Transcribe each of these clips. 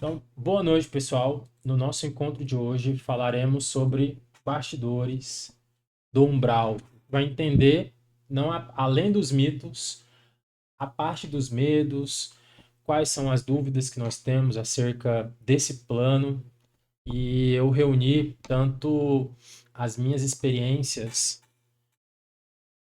Então, boa noite, pessoal. No nosso encontro de hoje falaremos sobre bastidores do umbral. Vai entender, não além dos mitos, a parte dos medos, quais são as dúvidas que nós temos acerca desse plano. E eu reuni tanto as minhas experiências,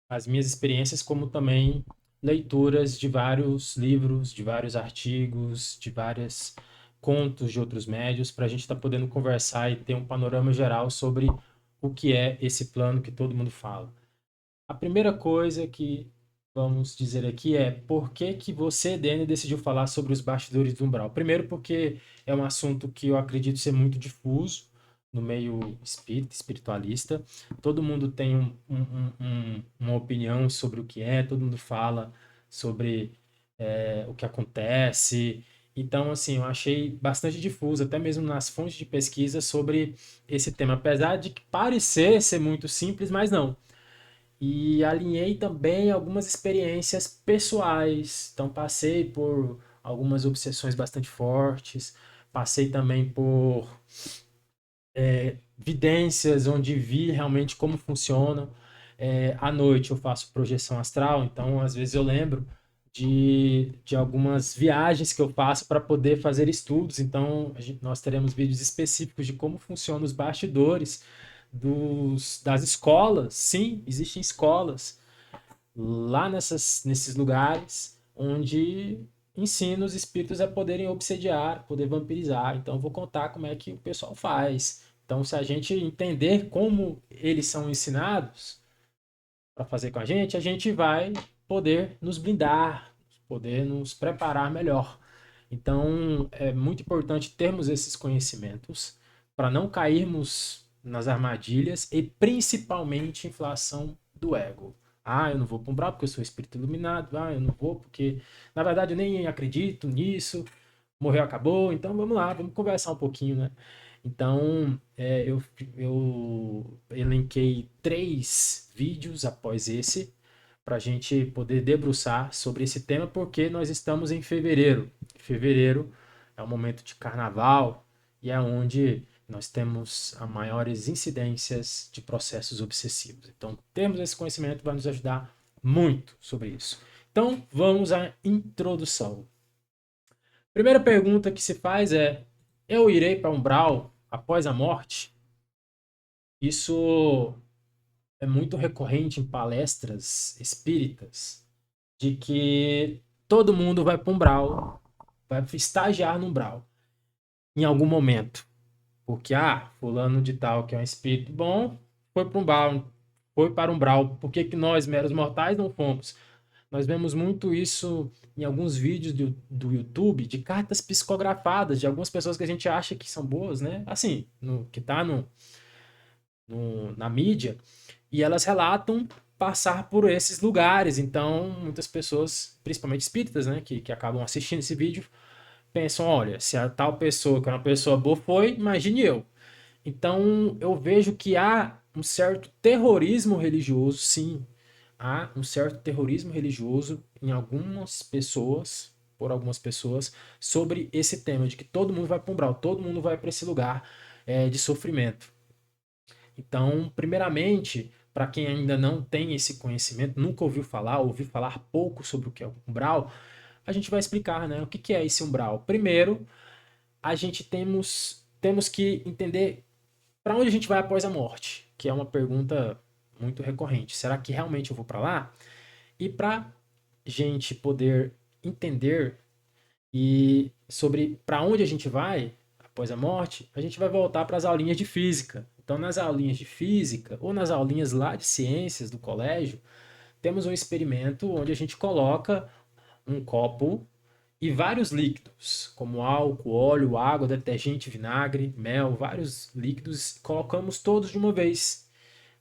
as minhas experiências como também leituras de vários livros, de vários artigos, de vários contos de outros médios, para a gente estar podendo conversar e ter um panorama geral sobre o que é esse plano que todo mundo fala. A primeira coisa que vamos dizer aqui é por que que você, Dani, decidiu falar sobre os bastidores do umbral? Primeiro, porque é um assunto que eu acredito ser muito difuso no meio espírita, espiritualista. Todo mundo tem uma opinião sobre o que é, todo mundo fala sobre o que acontece. Então, assim, eu achei bastante difuso, até mesmo nas fontes de pesquisa, sobre esse tema. Apesar de que parecer ser muito simples, mas não. E alinhei também algumas experiências pessoais. Então, passei por algumas obsessões bastante fortes, passei também por vidências onde vi realmente como funcionam. À noite eu faço projeção astral, então às vezes eu lembro de algumas viagens que eu faço para poder fazer estudos. Então nós teremos vídeos específicos de como funcionam os bastidores das escolas. Sim, existem escolas lá nesses lugares onde ensina os espíritos a poderem obsediar, poder vampirizar. Então eu vou contar como é que o pessoal faz. Então, se a gente entender como eles são ensinados para fazer com a gente vai poder nos blindar, poder nos preparar melhor. Então, é muito importante termos esses conhecimentos para não cairmos nas armadilhas e principalmente inflação do ego. Ah, eu não vou para um brau porque eu sou espírito iluminado. Ah, eu não vou porque, na verdade, eu nem acredito nisso. Morreu, acabou. Então, vamos lá, vamos conversar um pouquinho, né? Então, eu elenquei 3 vídeos após esse para a gente poder debruçar sobre esse tema, porque nós estamos em fevereiro. Fevereiro é um momento de carnaval e é onde nós temos as maiores incidências de processos obsessivos. Então, termos esse conhecimento vai nos ajudar muito sobre isso. Então, vamos à introdução. Primeira pergunta que se faz é: eu irei para Umbral após a morte? Isso é muito recorrente em palestras espíritas, de que todo mundo vai para Umbral, vai estagiar no Umbral em algum momento. Porque, fulano de tal, que é um espírito bom, foi para Umbral, foi para Umbral. Por que que nós, meros mortais, não fomos? Nós vemos muito isso em alguns vídeos do YouTube, de cartas psicografadas de algumas pessoas que a gente acha que são boas, né? Assim, que tá na mídia, e elas relatam passar por esses lugares. Então, muitas pessoas, principalmente espíritas, né, que acabam assistindo esse vídeo, pensam: olha, se a tal pessoa, que é uma pessoa boa, foi, imagine eu. Então, eu vejo que há um certo terrorismo religioso, sim. Há um certo terrorismo religioso em algumas pessoas, por algumas pessoas, sobre esse tema de que todo mundo vai para um umbral, todo mundo vai para esse lugar de sofrimento. Então, primeiramente, para quem ainda não tem esse conhecimento, nunca ouviu falar pouco sobre o que é o umbral, a gente vai explicar, né, o que é esse umbral. Primeiro, a gente temos que entender para onde a gente vai após a morte, que é uma pergunta muito recorrente. Será que realmente eu vou para lá? E para gente poder entender e sobre para onde a gente vai após a morte, a gente vai voltar para as aulinhas de física. Então, nas aulinhas de física ou nas aulinhas lá de ciências do colégio, temos um experimento onde a gente coloca um copo e vários líquidos, como álcool, óleo, água, detergente, vinagre, mel, vários líquidos, colocamos todos de uma vez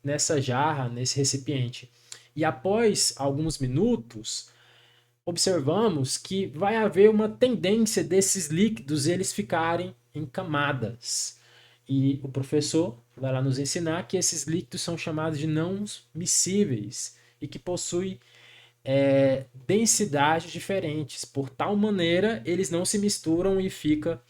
nessa jarra, nesse recipiente. E após alguns minutos, observamos que vai haver uma tendência desses líquidos eles ficarem em camadas. E o professor vai lá nos ensinar que esses líquidos são chamados de não miscíveis e que possuem densidades diferentes. Por tal maneira, eles não se misturam e fica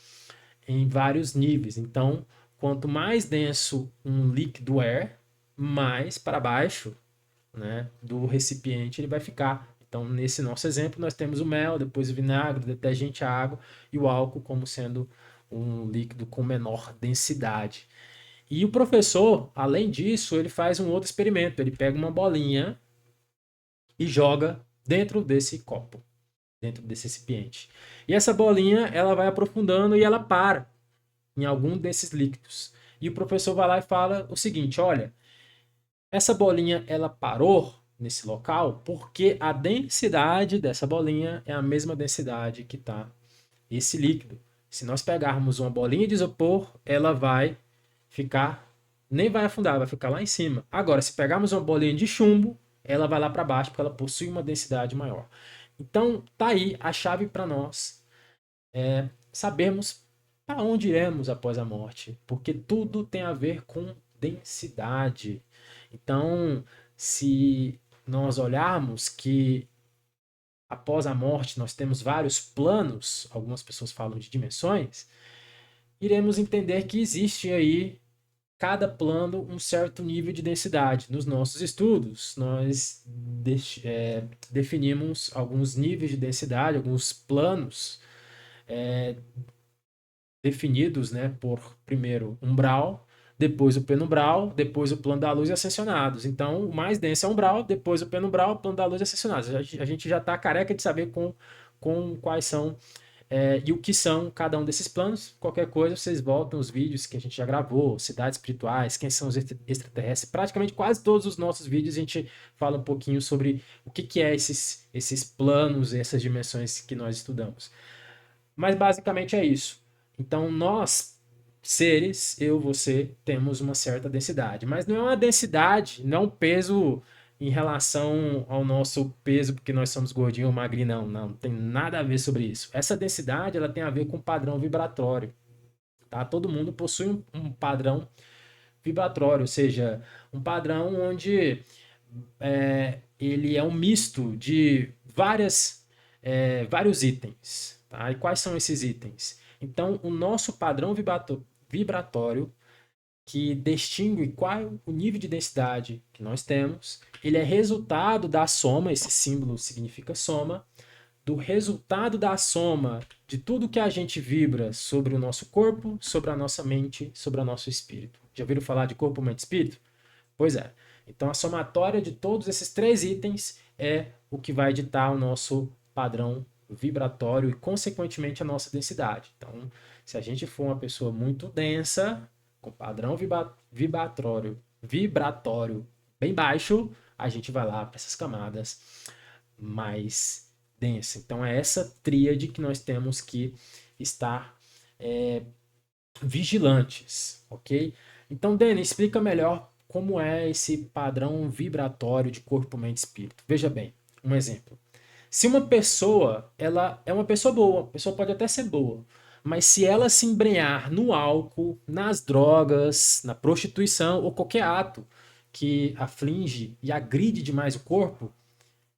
em vários níveis. Então, quanto mais denso um líquido é, mais para baixo, né, do recipiente ele vai ficar. Então, nesse nosso exemplo, nós temos o mel, depois o vinagre, o detergente, a água e o álcool como sendo um líquido com menor densidade. E o professor, além disso, ele faz um outro experimento. Ele pega uma bolinha e joga dentro desse copo, dentro desse recipiente. E essa bolinha, ela vai aprofundando e ela para em algum desses líquidos. E o professor vai lá e fala o seguinte: olha, essa bolinha ela parou nesse local porque a densidade dessa bolinha é a mesma densidade que está esse líquido. Se nós pegarmos uma bolinha de isopor, ela vai ficar, nem vai afundar, vai ficar lá em cima. Agora, se pegarmos uma bolinha de chumbo, ela vai lá para baixo porque ela possui uma densidade maior. Então, tá aí a chave para nós sabermos para onde iremos após a morte, porque tudo tem a ver com densidade. Então, se nós olharmos que após a morte nós temos vários planos, algumas pessoas falam de dimensões, iremos entender que existe aí cada plano um certo nível de densidade. Nos nossos estudos, nós definimos alguns níveis de densidade, alguns planos definidos, né, por primeiro umbral, depois o penumbral, depois o plano da luz e ascensionados. Então, o mais denso é o umbral, depois o penumbral, o plano da luz e ascensionados. A gente já está careca de saber com quais são e o que são cada um desses planos. Qualquer coisa, vocês voltam os vídeos que a gente já gravou, cidades espirituais, quem são os extraterrestres. Praticamente quase todos os nossos vídeos a gente fala um pouquinho sobre o que é esses planos, essas dimensões que nós estudamos. Mas basicamente é isso. Então nós, seres, eu, você, temos uma certa densidade. Mas não é uma densidade, não é um peso em relação ao nosso peso, porque nós somos gordinhos ou magrinhos, não. Não tem nada a ver sobre isso. Essa densidade ela tem a ver com padrão vibratório. Tá? Todo mundo possui um padrão vibratório, ou seja, um padrão onde ele é um misto de vários itens. Tá? E quais são esses itens? Então, o nosso padrão vibratório, que distingue qual o nível de densidade que nós temos, ele é resultado da soma, esse símbolo significa soma, do resultado da soma de tudo que a gente vibra sobre o nosso corpo, sobre a nossa mente, sobre o nosso espírito. Já ouviram falar de corpo, mente e espírito? Pois é. Então, a somatória de todos esses três itens é o que vai ditar o nosso padrão vibratório e, consequentemente, a nossa densidade. Então, se a gente for uma pessoa muito densa, com padrão vibratório bem baixo, a gente vai lá para essas camadas mais densas. Então, é essa tríade que nós temos que estar vigilantes, ok? Então, Dani, explica melhor como é esse padrão vibratório de corpo, mente e espírito. Veja bem, um exemplo. Se uma pessoa, ela é uma pessoa boa, a pessoa pode até ser boa, mas se ela se embrenhar no álcool, nas drogas, na prostituição ou qualquer ato que aflige e agride demais o corpo,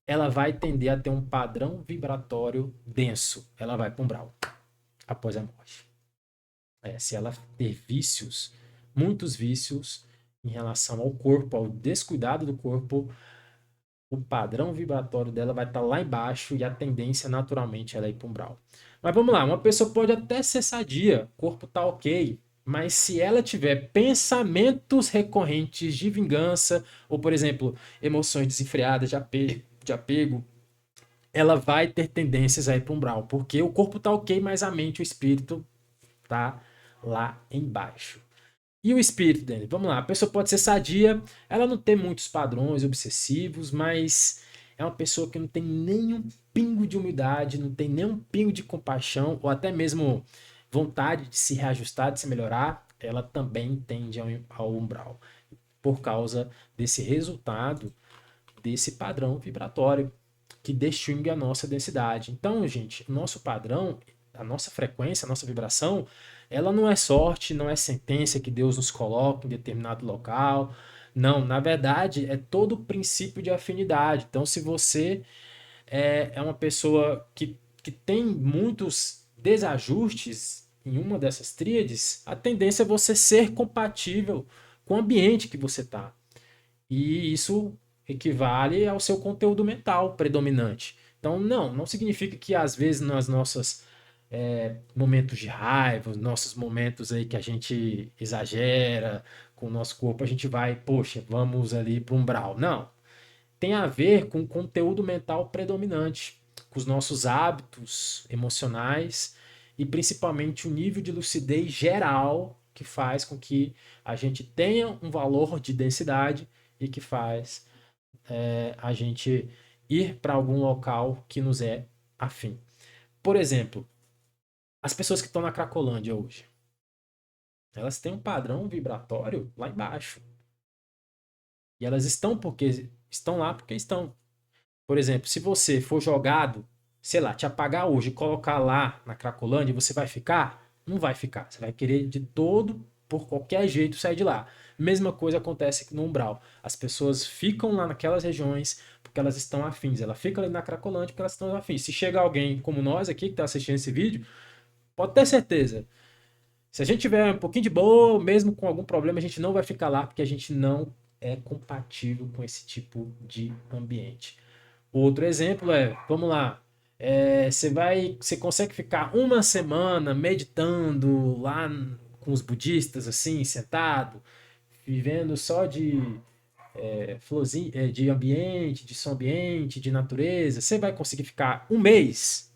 ela vai tender a ter um padrão vibratório denso. Ela vai para um umbral após a morte. Se ela ter vícios, muitos vícios em relação ao corpo, ao descuidado do corpo, o padrão vibratório dela vai estar lá embaixo e a tendência naturalmente ela é ir para um umbral. Mas vamos lá, uma pessoa pode até ser sadia, o corpo tá ok, mas se ela tiver pensamentos recorrentes de vingança, ou por exemplo, emoções desenfreadas de apego, ela vai ter tendências a ir para um umbral, porque o corpo tá ok, mas a mente, o espírito tá lá embaixo. E o espírito dele? Vamos lá, a pessoa pode ser sadia, ela não tem muitos padrões obsessivos, mas é uma pessoa que não tem nenhum pingo de humildade, não tem nenhum pingo de compaixão, ou até mesmo vontade de se reajustar, de se melhorar, ela também tende ao umbral, por causa desse resultado, desse padrão vibratório que distingue a nossa densidade. Então, gente, o nosso padrão, a nossa frequência, a nossa vibração, ela não é sorte, não é sentença que Deus nos coloca em determinado local. Não, na verdade, é todo o princípio de afinidade. Então, se você é uma pessoa que tem muitos desajustes em uma dessas tríades, a tendência é você ser compatível com o ambiente que você está. E isso equivale ao seu conteúdo mental predominante. Então, não significa que às vezes nas nossas momentos de raiva, nossos momentos aí que a gente exagera com o nosso corpo, a gente vai, poxa, vamos ali para um umbral. Não. Tem a ver com o conteúdo mental predominante, com os nossos hábitos emocionais e principalmente o nível de lucidez geral que faz com que a gente tenha um valor de densidade e que faz a gente ir para algum local que nos é afim. Por exemplo, as pessoas que estão na Cracolândia hoje, elas têm um padrão vibratório lá embaixo. E elas estão lá porque estão. Por exemplo, se você for jogado, sei lá, te apagar hoje e colocar lá na Cracolândia, você vai ficar? Não vai ficar. Você vai querer de todo, por qualquer jeito, sair de lá. Mesma coisa acontece no Umbral. As pessoas ficam lá naquelas regiões porque elas estão afins. Ela fica ali na Cracolândia porque elas estão afins. Se chega alguém como nós aqui que está assistindo esse vídeo, pode ter certeza. Se a gente tiver um pouquinho de boa, mesmo com algum problema, a gente não vai ficar lá porque a gente não é compatível com esse tipo de ambiente. Outro exemplo vamos lá, você consegue ficar uma semana meditando lá com os budistas, assim, sentado, vivendo só de ambiente, de som ambiente, de natureza. Você vai conseguir ficar um mês?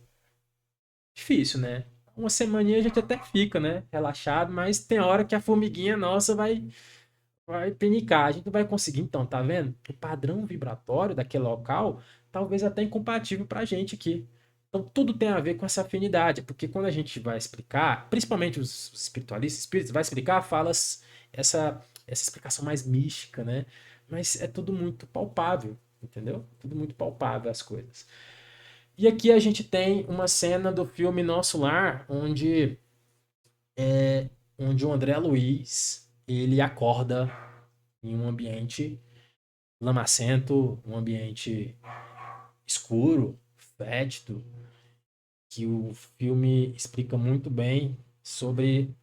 Difícil, né? Uma semaninha a gente até fica, né? Relaxado, mas tem hora que a formiguinha nossa vai penicar, a gente não vai conseguir. Então, tá vendo? O padrão vibratório daquele local talvez até incompatível pra gente aqui. Então, tudo tem a ver com essa afinidade, porque quando a gente vai explicar, principalmente os espiritualistas, espíritos, vai explicar, essa explicação mais mística, né? Mas é tudo muito palpável, entendeu? Tudo muito palpável as coisas. E aqui a gente tem uma cena do filme Nosso Lar, onde o André Luiz, ele acorda em um ambiente lamacento, um ambiente escuro, fétido, que o filme explica muito bem sobre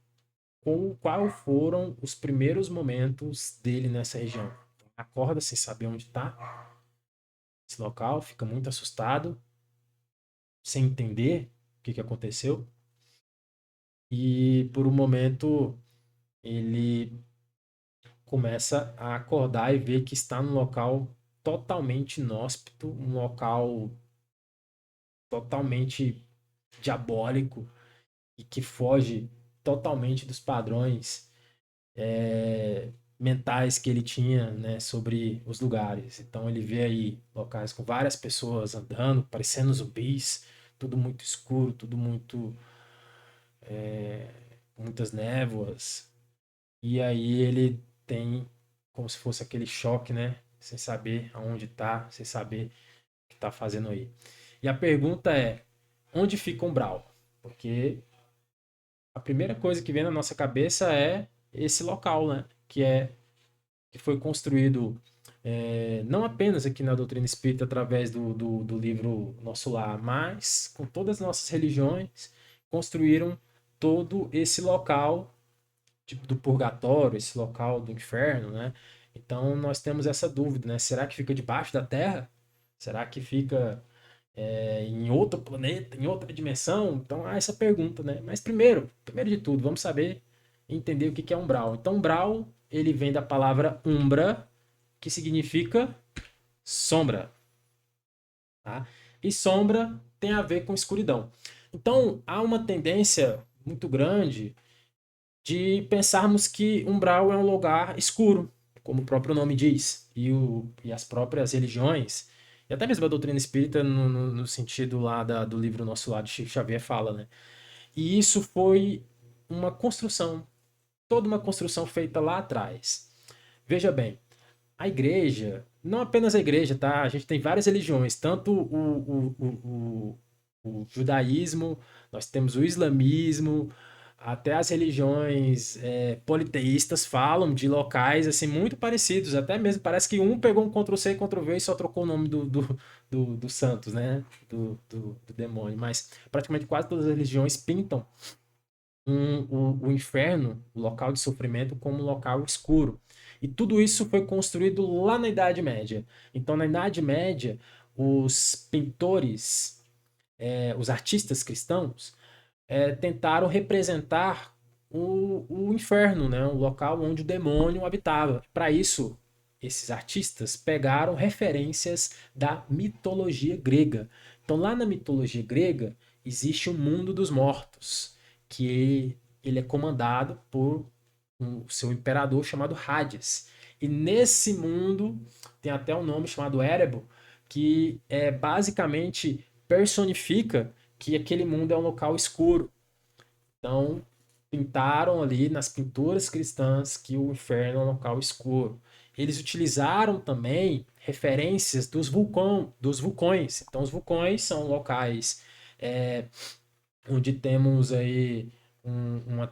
qual foram os primeiros momentos dele nessa região. Acorda sem saber onde está esse local, fica muito assustado, sem entender o que aconteceu, e por um momento ele começa a acordar e ver que está num local totalmente inóspito, um local totalmente diabólico e que foge totalmente dos padrões mentais que ele tinha, né, sobre os lugares. Então ele vê aí locais com várias pessoas andando, parecendo zumbis, tudo muito escuro, tudo muito muitas névoas. E aí ele tem como se fosse aquele choque, né, sem saber aonde está, sem saber o que está fazendo aí. E a pergunta é, onde fica Umbral? Porque a primeira coisa que vem na nossa cabeça é esse local, né? Que foi construído não apenas aqui na doutrina espírita através do livro Nosso Lar, mas com todas as nossas religiões construíram todo esse local do purgatório, esse local do inferno, né? Então nós temos essa dúvida, né? Será que fica debaixo da Terra? Será que fica em outro planeta, em outra dimensão? Então há essa pergunta, né? Mas primeiro de tudo, vamos saber entender o que é umbral. Então, umbral, ele vem da palavra umbra, que significa sombra, tá? E sombra tem a ver com escuridão. Então, há uma tendência muito grande de pensarmos que umbral é um lugar escuro, como o próprio nome diz, e as próprias religiões, e até mesmo a doutrina espírita, no sentido lá do livro Nosso Lar de Chico Xavier, fala, né? E isso foi uma construção, toda uma construção feita lá atrás. Veja bem, a igreja, não apenas a igreja, tá? A gente tem várias religiões, tanto o judaísmo, nós temos o islamismo, até as religiões politeístas falam de locais assim muito parecidos, até mesmo parece que um pegou um Ctrl+C e Ctrl+V e só trocou o nome do Santos, né? Do demônio, mas praticamente quase todas as religiões pintam o inferno, o local de sofrimento, como um local escuro. E tudo isso foi construído lá na Idade Média. Então, na Idade Média, os pintores, os artistas cristãos, tentaram representar o inferno, né? O local onde o demônio habitava. Para isso, esses artistas pegaram referências da mitologia grega. Então, lá na mitologia grega, existe o mundo dos mortos, que ele é comandado por o seu imperador chamado Hades. E nesse mundo tem até um nome chamado Erebo, que basicamente personifica que aquele mundo é um local escuro. Então, pintaram ali nas pinturas cristãs que o inferno é um local escuro. Eles utilizaram também referências dos vulcões. Então, os vulcões são locais é, onde temos aí uma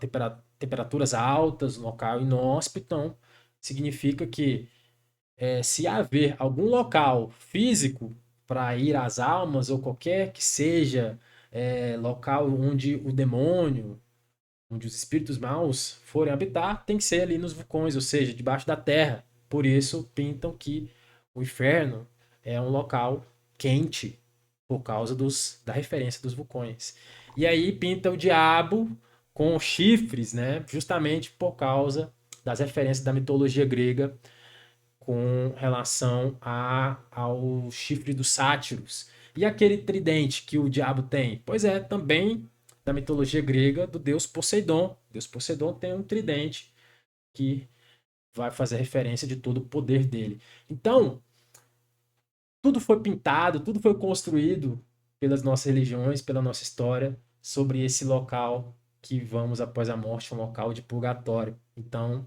temperaturas altas, um local inóspito. Então, significa que se haver algum local físico para ir às almas ou qualquer que seja local onde o demônio, onde os espíritos maus forem habitar, tem que ser ali nos vulcões, ou seja, debaixo da terra. Por isso pintam que o inferno é um local quente por causa da referência dos vulcões. E aí pinta o diabo com chifres, né? Justamente por causa das referências da mitologia grega com relação ao chifre dos sátiros. E aquele tridente que o diabo tem? Pois é, também da mitologia grega do deus Poseidon. Deus Poseidon tem um tridente que vai fazer referência de todo o poder dele. Então, tudo foi pintado, tudo foi construído pelas nossas religiões, pela nossa história, sobre esse local que vamos após a morte, um local de purgatório. Então,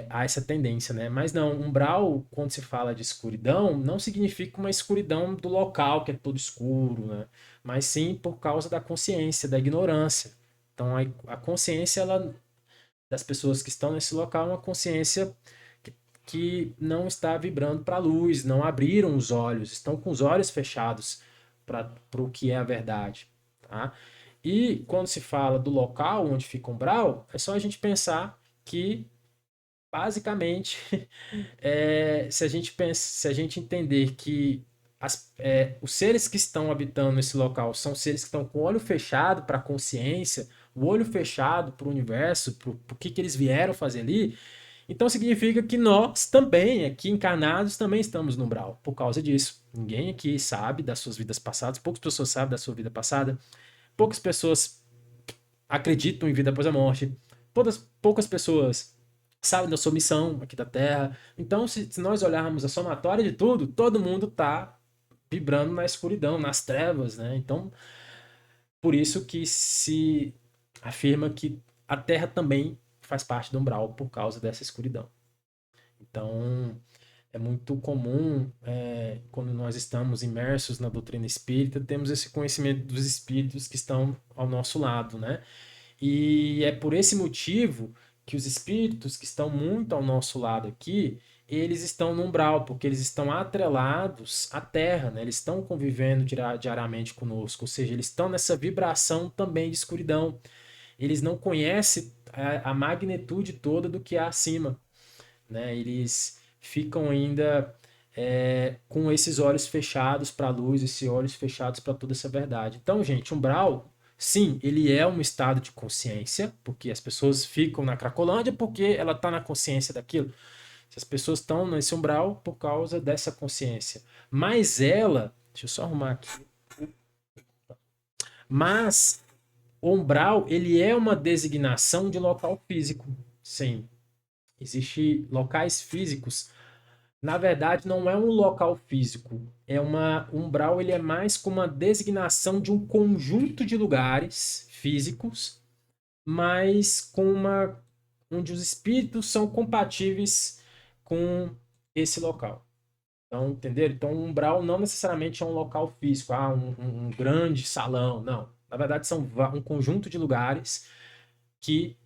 há essa tendência, né? Mas não, umbral, quando se fala de escuridão, não significa uma escuridão do local, que é todo escuro, né? Mas sim por causa da consciência, da ignorância. Então, a consciência das pessoas que estão nesse local é uma consciência que não está vibrando para a luz, não abriram os olhos, estão com os olhos fechados para o que é a verdade, tá? E quando se fala do local onde fica o umbral, é só a gente pensar que basicamente, se a gente entender que os seres que estão habitando esse local são seres que estão com o olho fechado para a consciência, o olho fechado para o universo, para o que eles vieram fazer ali, então significa que nós também, aqui encarnados, também estamos no umbral, por causa disso. Ninguém aqui sabe das suas vidas passadas, poucas pessoas sabem da sua vida passada, poucas pessoas acreditam em vida após a morte, poucas pessoas sabem da sua missão aqui da Terra. Então, se nós olharmos a somatória de tudo, todo mundo está vibrando na escuridão, nas trevas, né? Então, por isso que se afirma que a Terra também faz parte do umbral por causa dessa escuridão. Então, é muito comum, quando nós estamos imersos na doutrina espírita, temos esse conhecimento dos espíritos que estão ao nosso lado, né? E é por esse motivo que os espíritos que estão muito ao nosso lado aqui, eles estão no umbral, porque eles estão atrelados à Terra, né? Eles estão convivendo diariamente conosco, ou seja, eles estão nessa vibração também de escuridão. Eles não conhecem a magnitude toda do que há acima, né? Eles ficam ainda com esses olhos fechados para a luz, esses olhos fechados para toda essa verdade. Então, gente, umbral, sim, ele é um estado de consciência, porque as pessoas ficam na Cracolândia porque ela está na consciência daquilo. As pessoas estão nesse umbral por causa dessa consciência. Mas ela, deixa eu só arrumar aqui. Mas o umbral, ele é uma designação de local físico. Sim, existem locais físicos. Na verdade, não é um local físico. Umbral, ele é mais como uma designação de um conjunto de lugares físicos, mas onde os espíritos são compatíveis com esse local. Então, entenderam? Então, um umbral não necessariamente é um local físico, um grande salão, não. Na verdade, são um conjunto de lugares que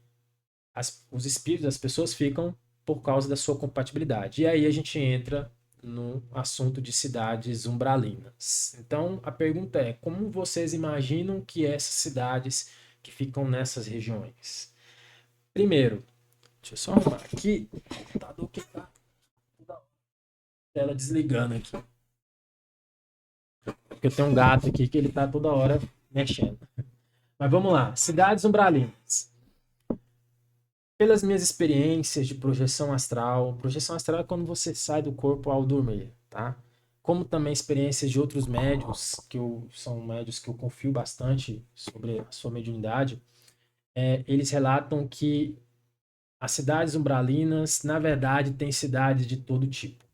os espíritos, as pessoas ficam por causa da sua compatibilidade. E aí a gente entra no assunto de cidades umbralinas. Então, a pergunta é: como vocês imaginam que essas cidades que ficam nessas regiões. Primeiro, deixa eu só arrumar aqui. O computador que tá toda hora, tela desligando aqui. Porque eu tenho um gato aqui que ele tá toda hora mexendo. Mas vamos lá. Cidades umbralinas. Pelas minhas experiências de projeção astral é quando você sai do corpo ao dormir, tá? Como também experiências de outros médios, são médios que eu confio bastante sobre a sua mediunidade, eles relatam que as cidades umbralinas, na verdade, têm cidades de todo tipo.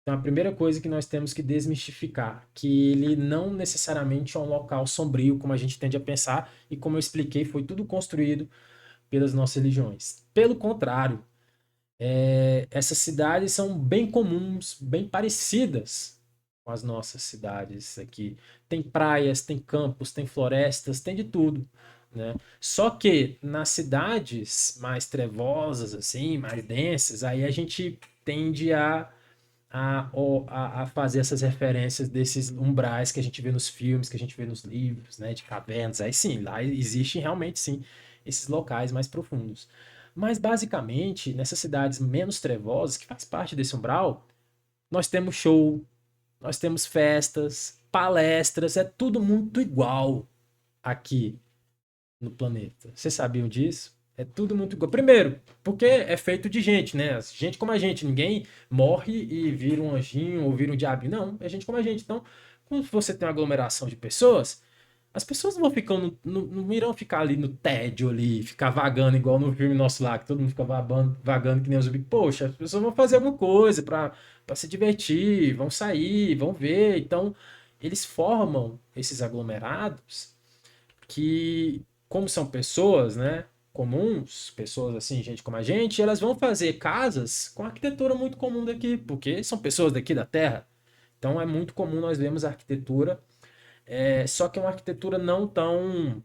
Então, a primeira coisa que nós temos que desmistificar, que ele não necessariamente é um local sombrio, como a gente tende a pensar, e como eu expliquei, foi tudo construído pelas nossas religiões. Pelo contrário, essas cidades são bem comuns, bem parecidas com as nossas cidades aqui. Tem praias, tem campos, tem florestas, tem de tudo, né? Só que nas cidades mais trevosas, assim, mais densas, aí a gente tende a fazer essas referências desses umbrais que a gente vê nos filmes, que a gente vê nos livros, né, de cavernas. Aí sim, lá existem realmente sim esses locais mais profundos. Mas basicamente, nessas cidades menos trevosas, que faz parte desse umbral, nós temos show, nós temos festas, palestras, é tudo muito igual aqui no planeta. Vocês sabiam disso? É tudo muito igual. Primeiro, porque é feito de gente, né? Gente como a gente. Ninguém morre e vira um anjinho ou vira um diabinho. Não, é gente como a gente. Então, quando você tem uma aglomeração de pessoas, as pessoas não vão ficar, não irão ficar ali no tédio ali, ficar vagando igual no filme nosso lá, que todo mundo fica vagando que nem os zumbi. Poxa, as pessoas vão fazer alguma coisa para se divertir, vão sair, vão ver. Então, eles formam esses aglomerados que, como são pessoas, né, comuns, pessoas assim, gente como a gente, elas vão fazer casas com arquitetura muito comum daqui, porque são pessoas daqui da Terra. Então é muito comum nós vermos a arquitetura, só que é uma arquitetura não tão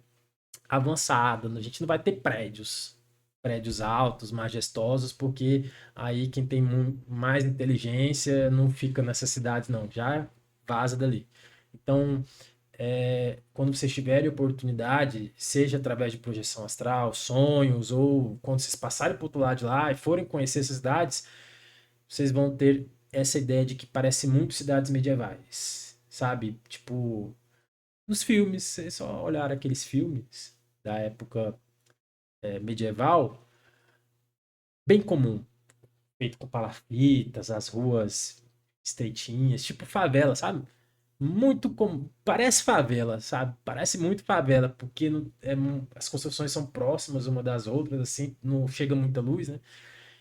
avançada. A gente não vai ter prédios altos, majestosos, porque aí quem tem mais inteligência não fica nessas cidades, não, já vaza dali. Então, quando vocês tiverem oportunidade, seja através de projeção astral, sonhos, ou quando vocês passarem por outro lado de lá e forem conhecer essas cidades, vocês vão ter essa ideia de que parece muito cidades medievais, sabe? Tipo, nos filmes, vocês só olhar aqueles filmes da época medieval, bem comum, feito com palafitas, as ruas estreitinhas, tipo favela, sabe? Muito como. Parece favela, sabe? Parece muito favela, porque as construções são próximas uma das outras, assim, não chega muita luz, né?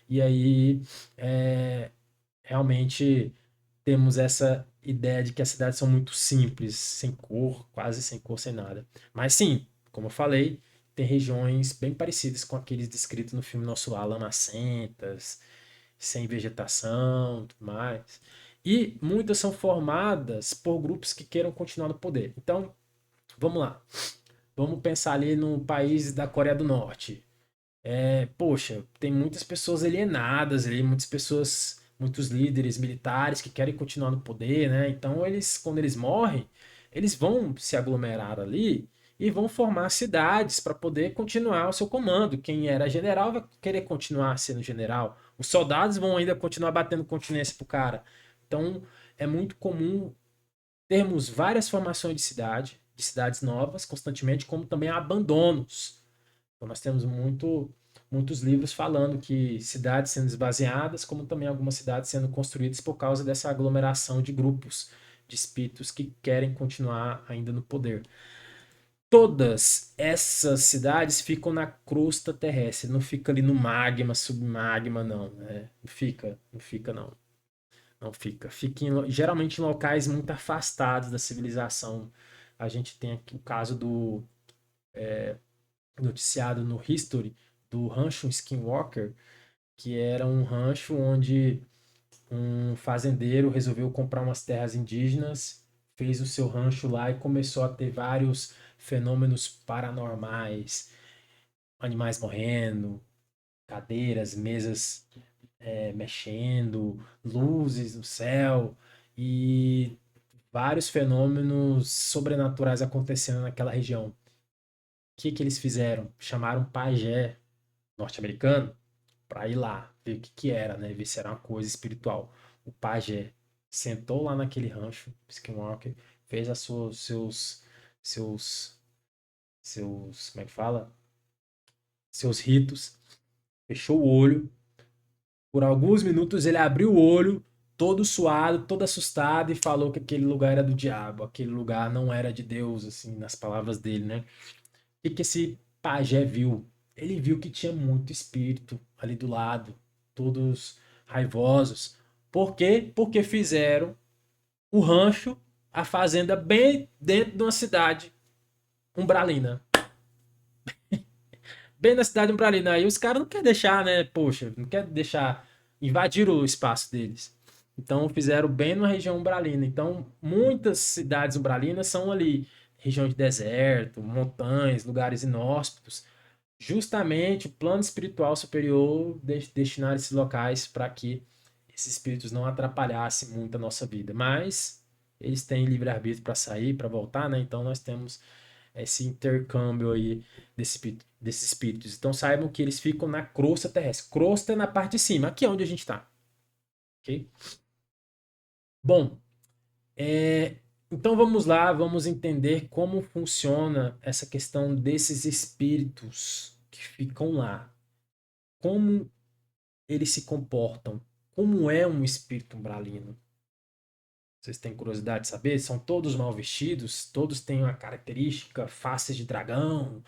E aí, é, realmente, temos essa ideia de que as cidades são muito simples, sem cor, quase sem cor, sem nada. Mas sim, como eu falei, tem regiões bem parecidas com aqueles descritos no filme Nosso Lar, lamacentas, sem vegetação, tudo mais. E muitas são formadas por grupos que queiram continuar no poder. Então, vamos lá. Vamos pensar ali no país da Coreia do Norte. Poxa, tem muitas pessoas alienadas ali, muitas pessoas, muitos líderes militares que querem continuar no poder, né? Então, quando eles morrem, eles vão se aglomerar ali e vão formar cidades para poder continuar o seu comando. Quem era general vai querer continuar sendo general. Os soldados vão ainda continuar batendo continência pro cara. Então, é muito comum termos várias formações de cidades novas constantemente, como também abandonos. Então, nós temos muitos livros falando que cidades sendo esvaziadas, como também algumas cidades sendo construídas por causa dessa aglomeração de grupos de espíritos que querem continuar ainda no poder. Todas essas cidades ficam na crosta terrestre, não fica ali no magma, submagma, não, né? Não fica não. Não fica. Fica geralmente em locais muito afastados da civilização. A gente tem aqui o caso do noticiado no History do rancho Skinwalker, que era um rancho onde um fazendeiro resolveu comprar umas terras indígenas, fez o seu rancho lá e começou a ter vários fenômenos paranormais, animais morrendo, cadeiras, mesas mexendo, luzes no céu e vários fenômenos sobrenaturais acontecendo naquela região. que eles fizeram? Chamaram um pajé norte-americano para ir lá ver o que era, né? Ver se era uma coisa espiritual. O pajé sentou lá naquele rancho, Skinwalker, fez seus, como é que fala? Seus ritos, fechou o olho. Por alguns minutos ele abriu o olho, todo suado, todo assustado, e falou que aquele lugar era do diabo, aquele lugar não era de Deus, assim, nas palavras dele, né? O que esse pajé viu? Ele viu que tinha muito espírito ali do lado, todos raivosos. Por quê? Porque fizeram o rancho, a fazenda bem dentro de uma cidade umbralina. Bem na cidade umbralina. Aí os caras não querem deixar, né? Poxa, não quer deixar invadir o espaço deles. Então fizeram bem na região umbralina. Então muitas cidades umbralinas são ali, região de deserto, montanhas, lugares inóspitos. Justamente o plano espiritual superior destinar esses locais para que esses espíritos não atrapalhassem muito a nossa vida. Mas eles têm livre-arbítrio para sair, para voltar, né? Então nós temos esse intercâmbio aí desses espíritos. Então saibam que eles ficam na crosta terrestre. Crosta é na parte de cima, aqui é onde a gente está. Ok? Bom, então vamos lá, vamos entender como funciona essa questão desses espíritos que ficam lá. Como eles se comportam? Como é um espírito umbralino? Vocês têm curiosidade de saber? São todos mal vestidos, todos têm uma característica, faces de dragão,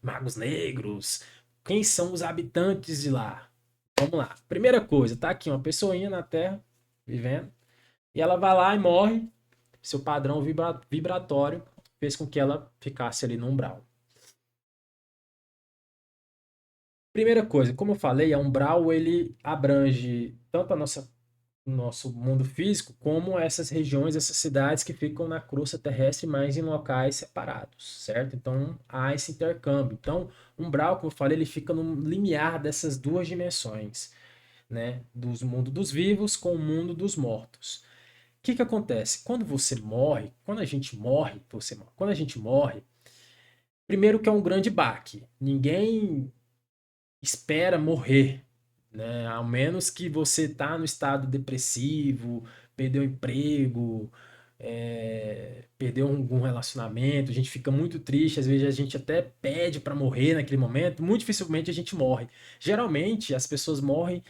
magos negros. Quem são os habitantes de lá? Vamos lá. Primeira coisa, tá aqui uma pessoinha na Terra, vivendo, e ela vai lá e morre. Seu padrão vibratório fez com que ela ficasse ali no umbral. Primeira coisa, como eu falei, a umbral ele abrange tanto a nosso mundo físico, como essas regiões, essas cidades que ficam na crosta terrestre, mas em locais separados, certo? Então há esse intercâmbio. Então, o umbral, como eu falei, ele fica no limiar dessas duas dimensões, né? Do mundo dos vivos com o mundo dos mortos. O que que acontece? Quando você morre, quando a gente morre, quando a gente morre, primeiro que é um grande baque. Ninguém espera morrer, né? Ao menos que você tá no estado depressivo, perdeu o emprego, perdeu algum relacionamento, a gente fica muito triste, às vezes a gente até pede para morrer naquele momento, muito dificilmente a gente morre. Geralmente as pessoas morrem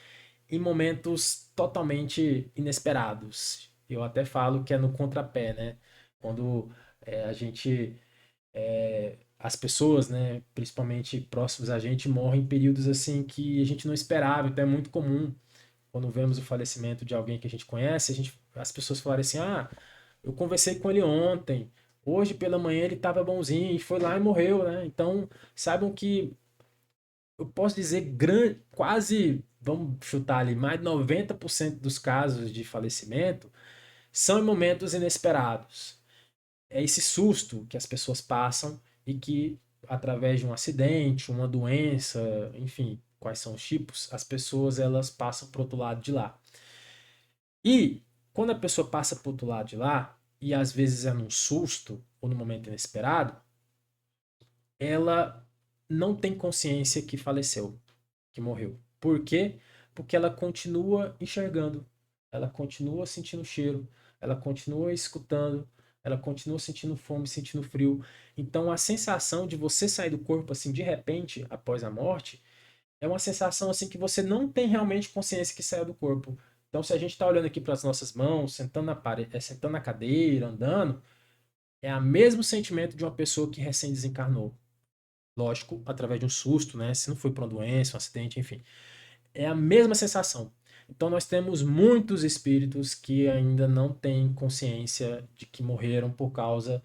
em momentos totalmente inesperados. Eu até falo que é no contrapé, né? Quando a gente as pessoas, né, principalmente próximos a gente, morrem em períodos assim que a gente não esperava. Então é muito comum quando vemos o falecimento de alguém que a gente conhece, as pessoas falarem assim: "Ah, eu conversei com ele ontem, hoje pela manhã ele estava bonzinho e foi lá e morreu", né? Então saibam que eu posso dizer quase, vamos chutar ali, mais de 90% dos casos de falecimento são em momentos inesperados. É esse susto que as pessoas passam e que, através de um acidente, uma doença, enfim, quais são os tipos, as pessoas elas passam para outro lado de lá. E quando a pessoa passa para outro lado de lá, e às vezes é num susto ou num momento inesperado, ela não tem consciência que faleceu, que morreu. Por quê? Porque ela continua enxergando, ela continua sentindo cheiro, ela continua escutando, ela continua sentindo fome, sentindo frio. Então a sensação de você sair do corpo assim de repente após a morte é uma sensação assim que você não tem realmente consciência que saiu do corpo. Então se a gente está olhando aqui para as nossas mãos, sentando na parede, sentando na cadeira, andando, é o mesmo sentimento de uma pessoa que recém desencarnou. Lógico, através de um susto, né? Se não foi por uma doença, um acidente, enfim. É a mesma sensação. Então nós temos muitos espíritos que ainda não têm consciência de que morreram por causa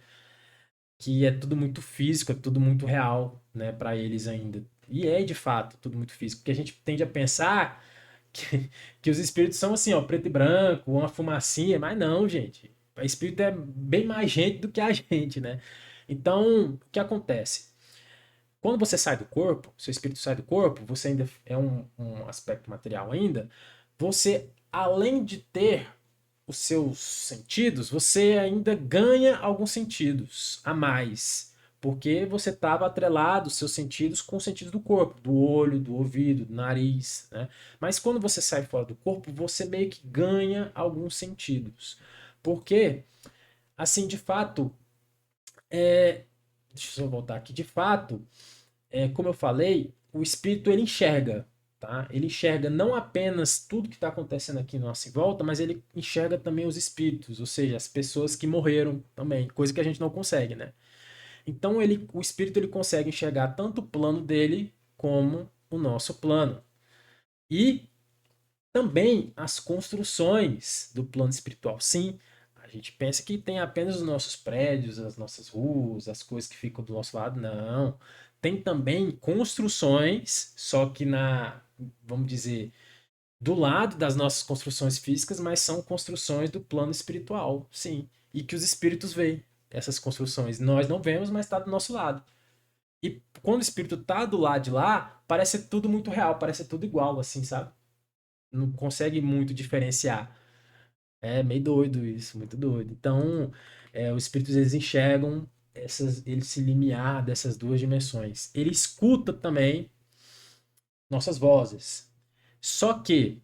que é tudo muito físico, é tudo muito real, né, para eles ainda. E é de fato tudo muito físico, porque a gente tende a pensar que os espíritos são assim, ó, preto e branco, uma fumacinha, mas não, gente. O espírito é bem mais gente do que a gente, né? Então, o que acontece? Quando você sai do corpo, seu espírito sai do corpo, você ainda é um aspecto material ainda, você, além de ter os seus sentidos, você ainda ganha alguns sentidos a mais. porque você estava atrelado os seus sentidos com os sentidos do corpo, do olho, do ouvido, do nariz, né? Mas quando você sai fora do corpo, você meio que ganha alguns sentidos. Porque, assim, de fato, deixa eu só voltar aqui, de fato, como eu falei, o espírito ele enxerga, tá? Ele enxerga não apenas tudo que está acontecendo aqui na nossa volta, mas ele enxerga também os espíritos, ou seja, as pessoas que morreram também, coisa que a gente não consegue, né? Então o espírito ele consegue enxergar tanto o plano dele como o nosso plano. E também as construções do plano espiritual. Sim, a gente pensa que tem apenas os nossos prédios, as nossas ruas, as coisas que ficam do nosso lado. Não. Tem também construções, só que vamos dizer, do lado das nossas construções físicas, mas são construções do plano espiritual. Sim. E que os espíritos veem essas construções. Nós não vemos, mas está do nosso lado. E quando o espírito está do lado de lá, parece tudo muito real, parece tudo igual, assim, sabe? Não consegue muito diferenciar. É meio doido isso, muito doido. Então, os espíritos eles enxergam esse limiar dessas duas dimensões. Ele escuta também nossas vozes. Só que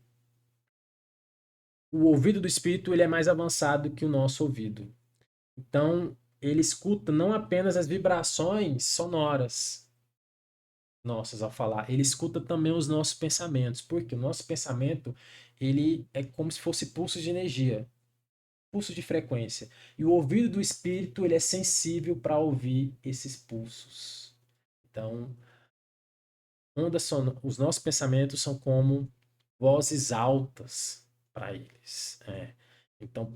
o ouvido do espírito ele é mais avançado que o nosso ouvido. Então, ele escuta não apenas as vibrações sonoras nossas ao falar, ele escuta também os nossos pensamentos, porque o nosso pensamento ele é como se fosse pulsos de energia, pulsos de frequência. E o ouvido do espírito ele é sensível para ouvir esses pulsos. Então, os nossos pensamentos são como vozes altas para eles. Então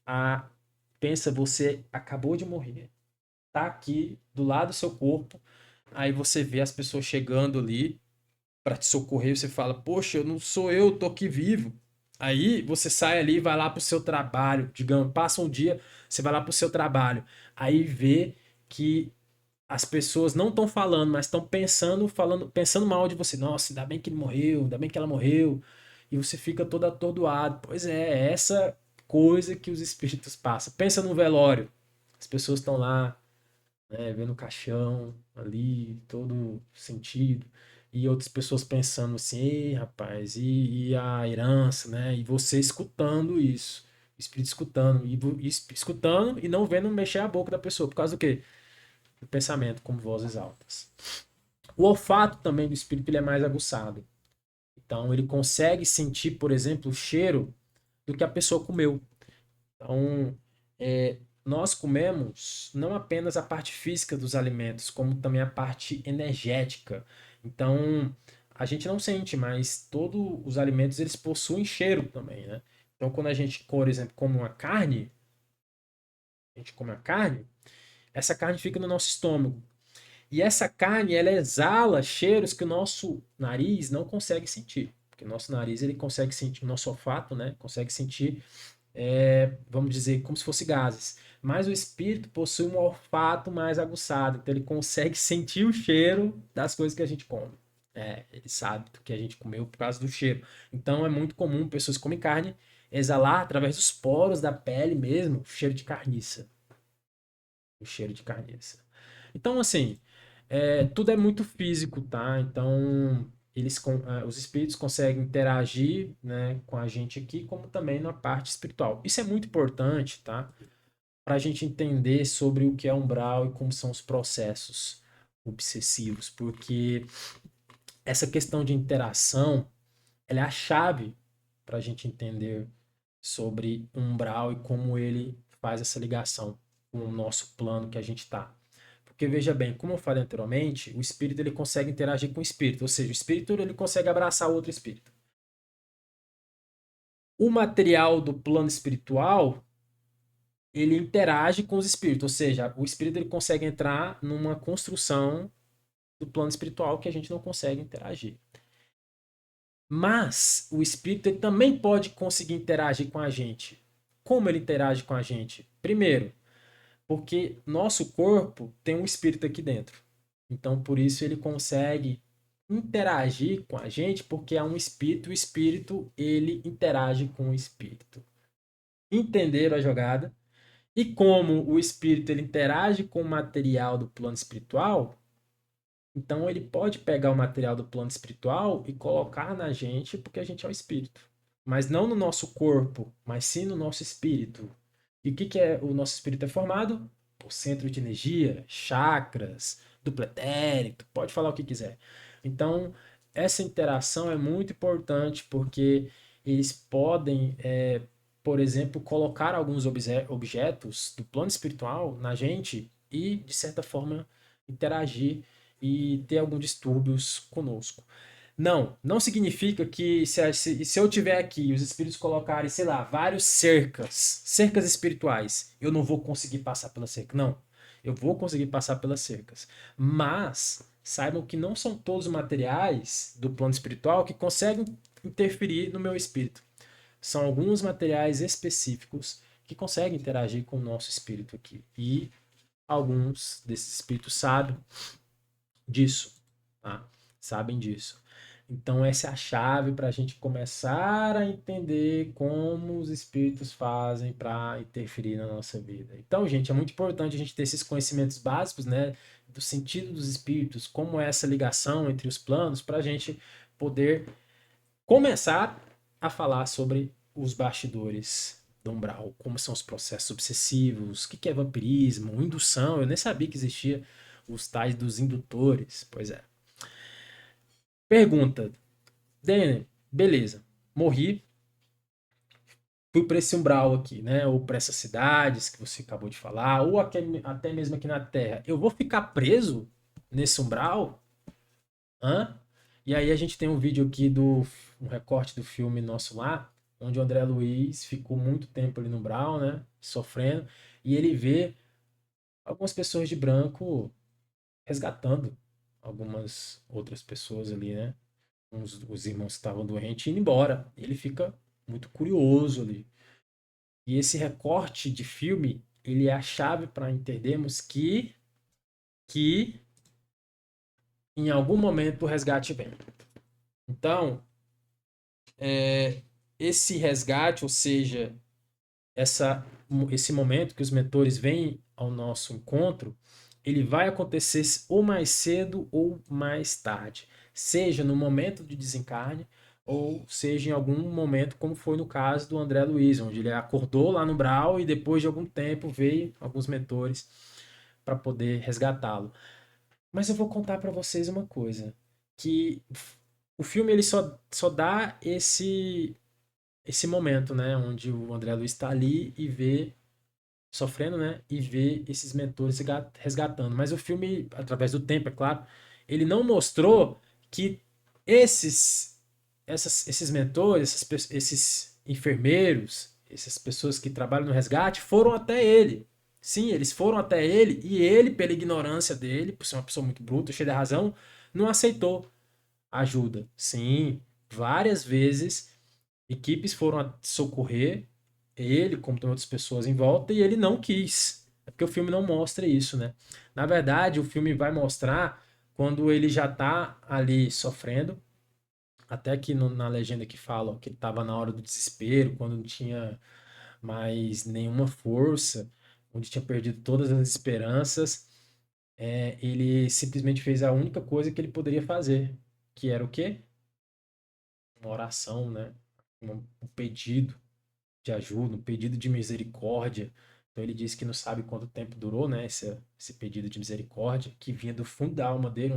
a pensa você acabou de morrer, tá aqui do lado do seu corpo, aí você vê as pessoas chegando ali para te socorrer, você fala, poxa, eu não sou eu, tô aqui vivo. Aí você sai ali, vai lá pro seu trabalho, digamos, passa um dia, você vai lá pro seu trabalho, aí vê que as pessoas não estão falando, mas estão pensando mal de você. Nossa, ainda bem que ele morreu, ainda bem que ela morreu. E você fica todo atordoado. Pois é essa coisa que os espíritos passam. Pensa no velório. As pessoas estão lá, né, vendo o caixão ali, todo sentido, e outras pessoas pensando assim, ei, rapaz, e a herança, né? E você escutando isso, o espírito escutando, e escutando e não vendo mexer a boca da pessoa, por causa do quê? Do pensamento, como vozes altas. O olfato também do espírito ele é mais aguçado. Então ele consegue sentir, por exemplo, o cheiro do que a pessoa comeu. Então, nós comemos não apenas a parte física dos alimentos, como também a parte energética. Então, a gente não sente, mas todos os alimentos eles possuem cheiro também, né? Então, quando a gente, por exemplo, come uma carne, a gente come a carne, essa carne fica no nosso estômago. E essa carne, ela exala cheiros que o nosso nariz não consegue sentir. Porque o nosso nariz, ele consegue sentir, o nosso olfato, né? Consegue sentir vamos dizer, como se fosse gases. Mas o espírito possui um olfato mais aguçado, então ele consegue sentir o cheiro das coisas que a gente come. Ele sabe do que a gente comeu por causa do cheiro. Então é muito comum pessoas que comem carne exalar através dos poros da pele mesmo o cheiro de carniça. O cheiro de carniça. Então, assim, tudo é muito físico, tá? Então, os espíritos conseguem interagir, né, com a gente aqui, como também na parte espiritual. Isso é muito importante, tá? Para a gente entender sobre o que é umbral e como são os processos obsessivos, porque essa questão de interação, ela é a chave para a gente entender sobre umbral e como ele faz essa ligação com o nosso plano que a gente está. Porque veja bem, como eu falei anteriormente, o espírito ele consegue interagir com o espírito, ou seja, o espírito ele consegue abraçar outro espírito. O material do plano espiritual, ele interage com os espíritos, ou seja, o espírito ele consegue entrar numa construção do plano espiritual que a gente não consegue interagir. Mas o espírito ele também pode conseguir interagir com a gente. Como ele interage com a gente? Primeiro, porque nosso corpo tem um espírito aqui dentro. Então, por isso ele consegue interagir com a gente, porque é um espírito, o espírito ele interage com o espírito. Entenderam a jogada? E como o espírito ele interage com o material do plano espiritual, então ele pode pegar o material do plano espiritual e colocar na gente, porque a gente é um espírito. Mas não no nosso corpo, mas sim no nosso espírito. E o que, que é o nosso espírito é formado? Por centro de energia, chakras, duplo etérico, pode falar o que quiser. Então, essa interação é muito importante porque eles podem, por exemplo, colocar alguns objetos do plano espiritual na gente e, de certa forma, interagir e ter alguns distúrbios conosco. Não significa que se eu tiver aqui os espíritos colocarem, sei lá, vários cercas espirituais, eu não vou conseguir passar pela cerca. Não, eu vou conseguir passar pelas cercas. Mas saibam que não são todos os materiais do plano espiritual que conseguem interferir no meu espírito. São alguns materiais específicos que conseguem interagir com o nosso espírito aqui. E alguns desses espíritos sabem disso, tá? Sabem disso. Então, essa é a chave para a gente começar a entender como os espíritos fazem para interferir na nossa vida. Então, gente, é muito importante a gente ter esses conhecimentos básicos, né, do sentido dos espíritos, como é essa ligação entre os planos, para a gente poder começar a falar sobre os bastidores do umbral, como são os processos obsessivos, o que é vampirismo, indução. Eu nem sabia que existia os tais dos indutores. Pois é. Pergunta, Denner, beleza, morri, fui para esse umbral aqui, né? Ou para essas cidades que você acabou de falar, ou até mesmo aqui na Terra. Eu vou ficar preso nesse umbral? Hã? E aí a gente tem um vídeo aqui um recorte do filme Nosso Lar, onde o André Luiz ficou muito tempo ali no umbral, né? Sofrendo, e ele vê algumas pessoas de branco resgatando algumas outras pessoas ali, né? Os irmãos que estavam doentes indo embora. Ele fica muito curioso ali. E esse recorte de filme, ele é a chave para entendermos que em algum momento o resgate vem. Então, esse resgate, ou seja, esse momento que os mentores vêm ao nosso encontro, ele vai acontecer ou mais cedo ou mais tarde, seja no momento de desencarne ou seja em algum momento, como foi no caso do André Luiz, onde ele acordou lá no Brau e depois de algum tempo veio alguns mentores para poder resgatá-lo. Mas eu vou contar para vocês uma coisa, que o filme ele só dá esse momento, né, onde o André Luiz está ali e vê sofrendo, né, e vê esses mentores resgatando. Mas o filme, através do tempo, é claro, ele não mostrou que esses esses mentores, esses enfermeiros, essas pessoas que trabalham no resgate foram até ele. Sim, eles foram até ele e ele, pela ignorância dele, por ser uma pessoa muito bruta, cheia de razão, não aceitou ajuda. Sim, várias vezes equipes foram socorrer ele, como tem outras pessoas em volta, e ele não quis. É porque o filme não mostra isso, né? Na verdade, o filme vai mostrar quando ele já tá ali sofrendo, até que na legenda que falam que ele tava na hora do desespero, quando não tinha mais nenhuma força, onde tinha perdido todas as esperanças, ele simplesmente fez a única coisa que ele poderia fazer, que era o quê? Uma oração, né? Um pedido de ajuda, um pedido de misericórdia. Então ele disse que não sabe quanto tempo durou, né, esse pedido de misericórdia, que vinha do fundo da alma dele,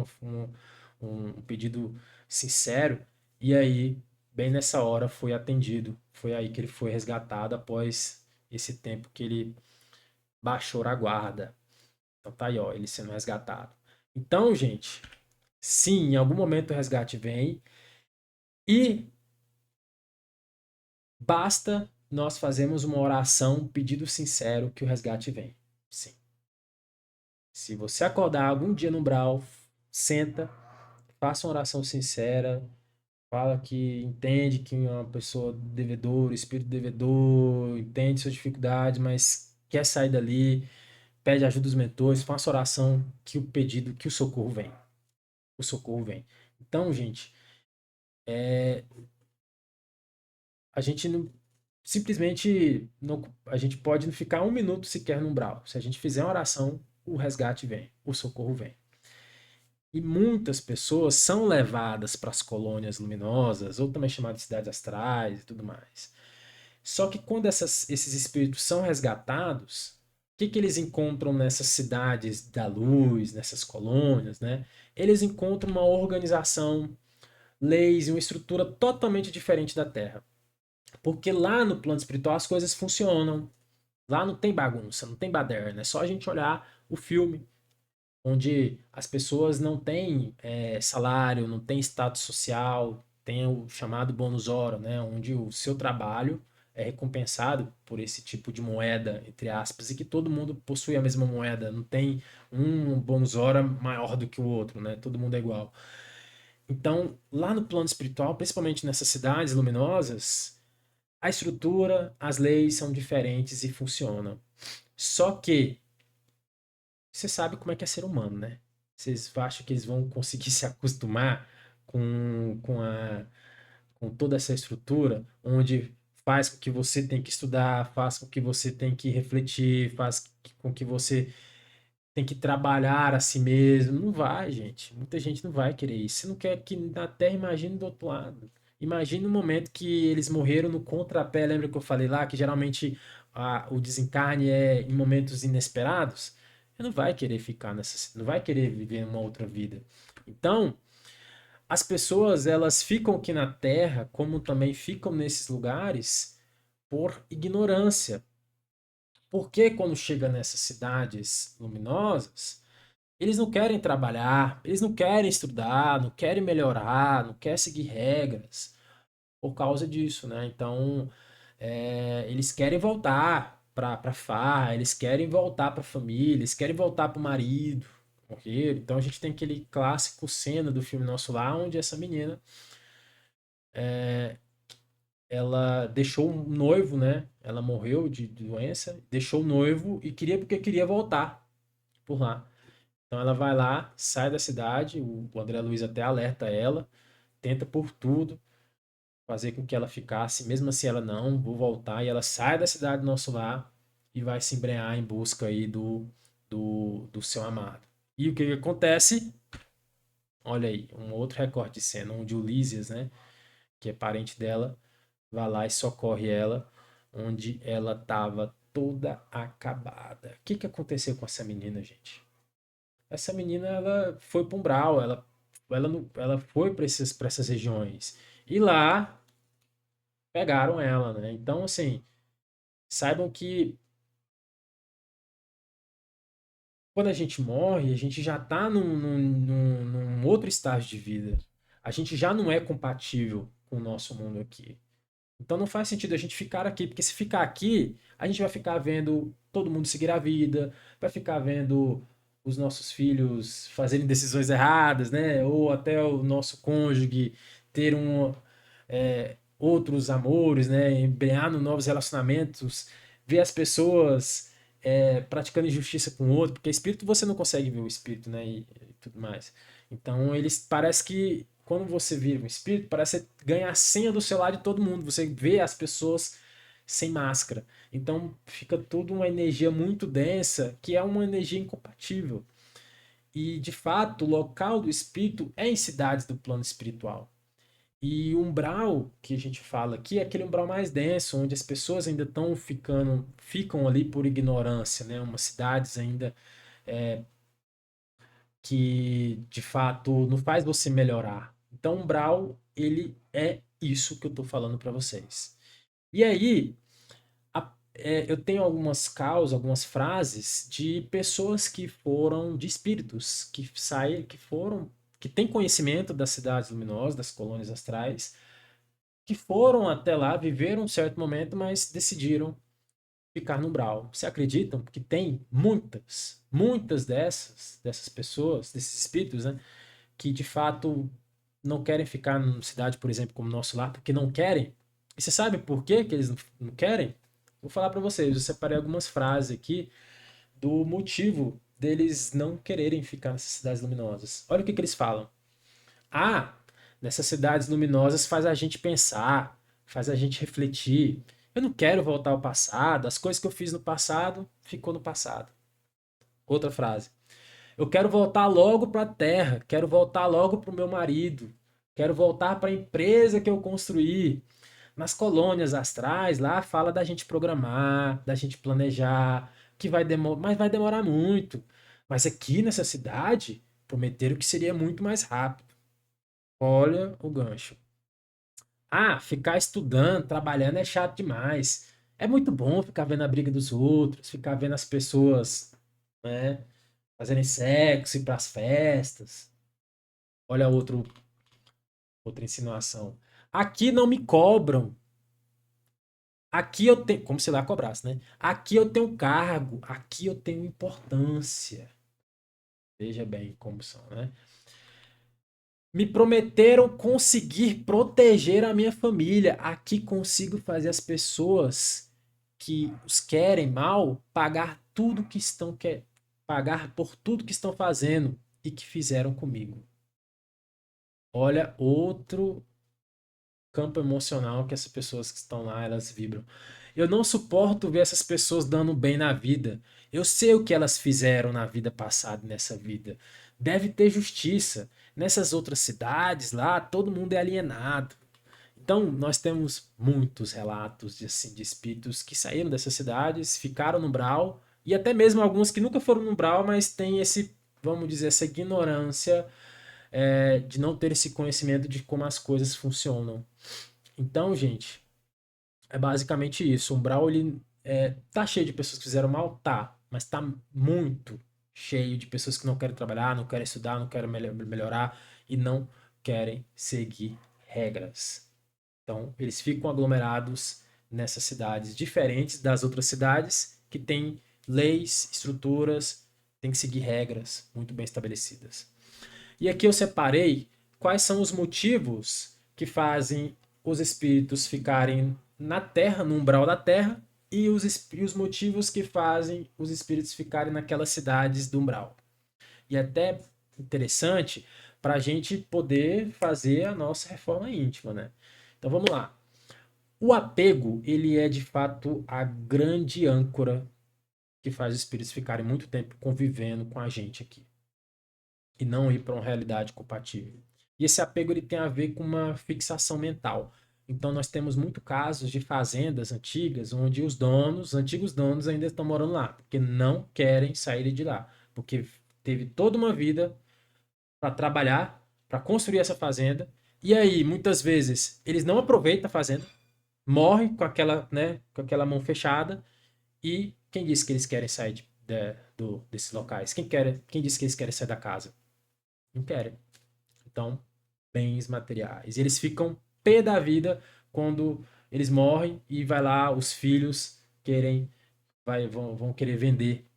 um pedido sincero. E aí, bem nessa hora, foi atendido. Foi aí que ele foi resgatado após esse tempo que ele baixou a guarda. Então tá aí, ó, ele sendo resgatado. Então, gente, sim, em algum momento o resgate vem e basta nós fazermos uma oração, um pedido sincero que o resgate vem. Sim. Se você acordar algum dia no umbral, senta, faça uma oração sincera, fala que entende que é uma pessoa devedora, espírito devedor, entende suas dificuldades, mas quer sair dali, pede ajuda dos mentores, faça oração que o pedido, que o socorro vem. O socorro vem. Então, gente, a gente não simplesmente não, a gente pode não ficar um minuto sequer no umbral. Se a gente fizer uma oração, o resgate vem, o socorro vem. E muitas pessoas são levadas para as colônias luminosas, ou também chamadas de cidades astrais e tudo mais. Só que quando esses espíritos são resgatados, o que eles encontram nessas cidades da luz, nessas colônias, né? Eles encontram uma organização, leis e uma estrutura totalmente diferente da Terra. Porque lá no plano espiritual as coisas funcionam. Lá não tem bagunça, não tem baderna. É só a gente olhar o filme, onde as pessoas não têm salário, não têm status social, tem o chamado bônus hora, né? Onde o seu trabalho é recompensado por esse tipo de moeda, entre aspas, e que todo mundo possui a mesma moeda, não tem um bônus hora maior do que o outro, né? Todo mundo é igual. Então, lá no plano espiritual, principalmente nessas cidades luminosas, a estrutura, as leis são diferentes e funcionam. Só que você sabe como é que é ser humano, né? Vocês acham que eles vão conseguir se acostumar com toda essa estrutura, onde faz com que você tem que estudar, faz com que você tem que refletir, com que você tem que trabalhar a si mesmo. Não vai, gente. Muita gente não vai querer isso. Você não quer que na Terra, imagine do outro lado. Imagine o momento que eles morreram no contrapé. Lembra que eu falei lá que geralmente o desencarne é em momentos inesperados? Você não vai querer ficar nessa, não vai querer viver uma outra vida. Então, as pessoas elas ficam aqui na Terra, como também ficam nesses lugares, por ignorância. Porque quando chega nessas cidades luminosas, eles não querem trabalhar, eles não querem estudar, não querem melhorar, não querem seguir regras por causa disso, né? Então, eles querem voltar para farra, eles querem voltar para a família, eles querem voltar para o marido, ok? Então a gente tem aquele clássico cena do filme Nosso Lar, onde essa menina ela deixou um noivo, né? Ela morreu de doença, deixou o noivo e queria porque queria voltar por lá. Então ela vai lá, sai da cidade, o André Luiz até alerta ela, tenta por tudo fazer com que ela ficasse, mesmo assim ela não, vou voltar, e ela sai da cidade do Nosso Lar e vai se embrenhar em busca aí do seu amado. E o que acontece? Olha aí, um outro recorte de cena, onde o Lísias, né, que é parente dela, vai lá e socorre ela, onde ela estava toda acabada. O que aconteceu com essa menina, gente? Essa menina ela foi para Umbral, ela foi para essas regiões. E lá pegaram ela, né? Então, assim, saibam que quando a gente morre, a gente já tá num outro estágio de vida. A gente já não é compatível com o nosso mundo aqui. Então não faz sentido a gente ficar aqui, porque se ficar aqui, a gente vai ficar vendo todo mundo seguir a vida, vai ficar vendo os nossos filhos fazerem decisões erradas, né? Ou até o nosso cônjuge ter outros amores, né? Embrenhar em novos relacionamentos, ver as pessoas praticando injustiça com o outro, porque espírito você não consegue ver o espírito, né? E tudo mais. Então eles parece que quando você vira um espírito, parece que você ganha a senha do celular de todo mundo. Você vê as pessoas sem máscara. Então fica tudo uma energia muito densa, que é uma energia incompatível. E de fato, o local do espírito é em cidades do plano espiritual. E o umbral que a gente fala aqui é aquele umbral mais denso, onde as pessoas ainda estão ficam ali por ignorância, né? Umas cidades ainda que de fato não faz você melhorar. Então, o umbral, ele é isso que eu estou falando para vocês. E aí, eu tenho algumas causas, algumas frases de pessoas que foram, de espíritos, que saem, que foram, que têm conhecimento das cidades luminosas, das colônias astrais, que foram até lá, viveram um certo momento, mas decidiram ficar no umbral. Você acreditam que tem muitas dessas pessoas, desses espíritos, né? Que de fato não querem ficar numa cidade, por exemplo, como o nosso lar, porque não querem. E você sabe por que eles não querem? Vou falar para vocês, eu separei algumas frases aqui do motivo deles não quererem ficar nessas cidades luminosas. Olha o que eles falam. Ah, nessas cidades luminosas faz a gente pensar, faz a gente refletir. Eu não quero voltar ao passado, as coisas que eu fiz no passado, ficou no passado. Outra frase. Eu quero voltar logo para a terra, quero voltar logo para o meu marido, quero voltar para a empresa que eu construí. Nas colônias astrais, lá fala da gente programar, da gente planejar, que vai demorar, mas vai demorar muito. Mas aqui nessa cidade, prometeram que seria muito mais rápido. Olha o gancho. Ah, ficar estudando, trabalhando é chato demais. É muito bom ficar vendo a briga dos outros, ficar vendo as pessoas, né, fazerem sexo, ir pras festas. Olha outra insinuação. Aqui não me cobram. Aqui eu tenho, como se lá cobrasse, né? Aqui eu tenho cargo, aqui eu tenho importância. Veja bem como são, né? Me prometeram conseguir proteger a minha família. Aqui consigo fazer as pessoas que os querem mal pagar tudo que estão pagar por tudo que estão fazendo e que fizeram comigo. Olha outro campo emocional que essas pessoas que estão lá, elas vibram. Eu não suporto ver essas pessoas dando bem na vida. Eu sei o que elas fizeram na vida passada, nessa vida. Deve ter justiça. Nessas outras cidades lá, todo mundo é alienado. Então, nós temos muitos relatos de, assim, de espíritos que saíram dessas cidades, ficaram no Brau, e até mesmo alguns que nunca foram no Brau, mas têm esse, vamos dizer, essa ignorância de não ter esse conhecimento de como as coisas funcionam. Então, gente, é basicamente isso. O Umbral, ele tá cheio de pessoas que fizeram mal? Tá. Mas tá muito cheio de pessoas que não querem trabalhar, não querem estudar, não querem melhorar e não querem seguir regras. Então, eles ficam aglomerados nessas cidades diferentes das outras cidades que têm leis, estruturas, têm que seguir regras muito bem estabelecidas. E aqui eu separei quais são os motivos que fazem os espíritos ficarem na Terra, no umbral da Terra, e os motivos que fazem os espíritos ficarem naquelas cidades do umbral. E é até interessante para a gente poder fazer a nossa reforma íntima, né? Então vamos lá. O apego, ele é de fato a grande âncora que faz os espíritos ficarem muito tempo convivendo com a gente aqui e não ir para uma realidade compatível. E esse apego ele tem a ver com uma fixação mental. Então nós temos muito casos de fazendas antigas onde os donos, os antigos donos ainda estão morando lá, porque não querem sair de lá, porque teve toda uma vida para trabalhar, para construir essa fazenda, e aí muitas vezes eles não aproveitam a fazenda, morrem com aquela, né, com aquela mão fechada, e quem disse que eles querem sair desses locais? Quem disse que eles querem sair da casa? Não querem. Então, bens materiais. E eles ficam pé da vida quando eles morrem e vai lá os filhos vão querer vender,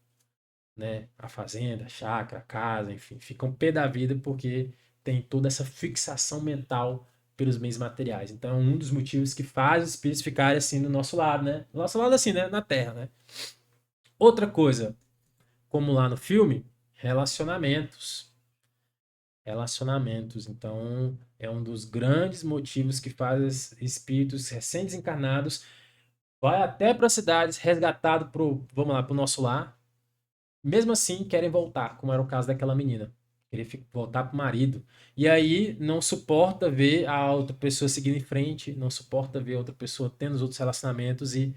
né, a fazenda, a chácara, a casa, enfim, ficam pé da vida porque tem toda essa fixação mental pelos bens materiais. Então, é um dos motivos que faz os espíritos ficarem assim do nosso lado, né? Do nosso lado assim, né, na Terra, né? Outra coisa, como lá no filme, relacionamentos. Relacionamentos. Então, é um dos grandes motivos que faz espíritos recém-desencarnados vai até para as cidades resgatado vamos lá, pro nosso lar. Mesmo assim, querem voltar, como era o caso daquela menina. Queria voltar pro marido. E aí não suporta ver a outra pessoa seguindo em frente, não suporta ver a outra pessoa tendo os outros relacionamentos e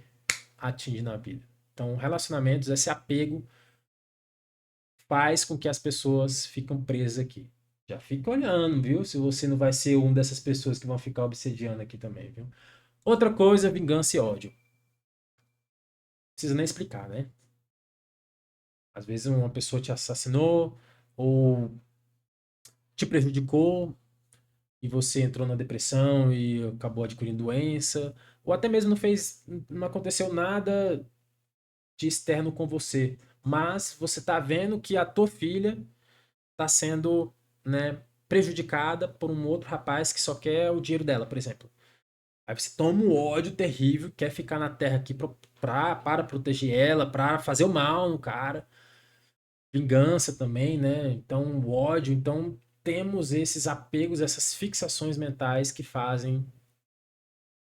atinge na vida. Então, relacionamentos, esse apego faz com que as pessoas ficam presas aqui. Já fica olhando, viu? Se você não vai ser uma dessas pessoas que vão ficar obsediando aqui também, viu? Outra coisa, vingança e ódio. Não precisa nem explicar, né? Às vezes uma pessoa te assassinou ou te prejudicou e você entrou na depressão e acabou adquirindo doença, ou até mesmo não aconteceu nada de externo com você, mas você tá vendo que a tua filha está sendo, né, prejudicada por um outro rapaz que só quer o dinheiro dela, por exemplo. Aí você toma um ódio terrível, quer ficar na Terra aqui para proteger ela, para fazer o mal no cara. Vingança também, né? Então, o ódio. Então, temos esses apegos, essas fixações mentais que fazem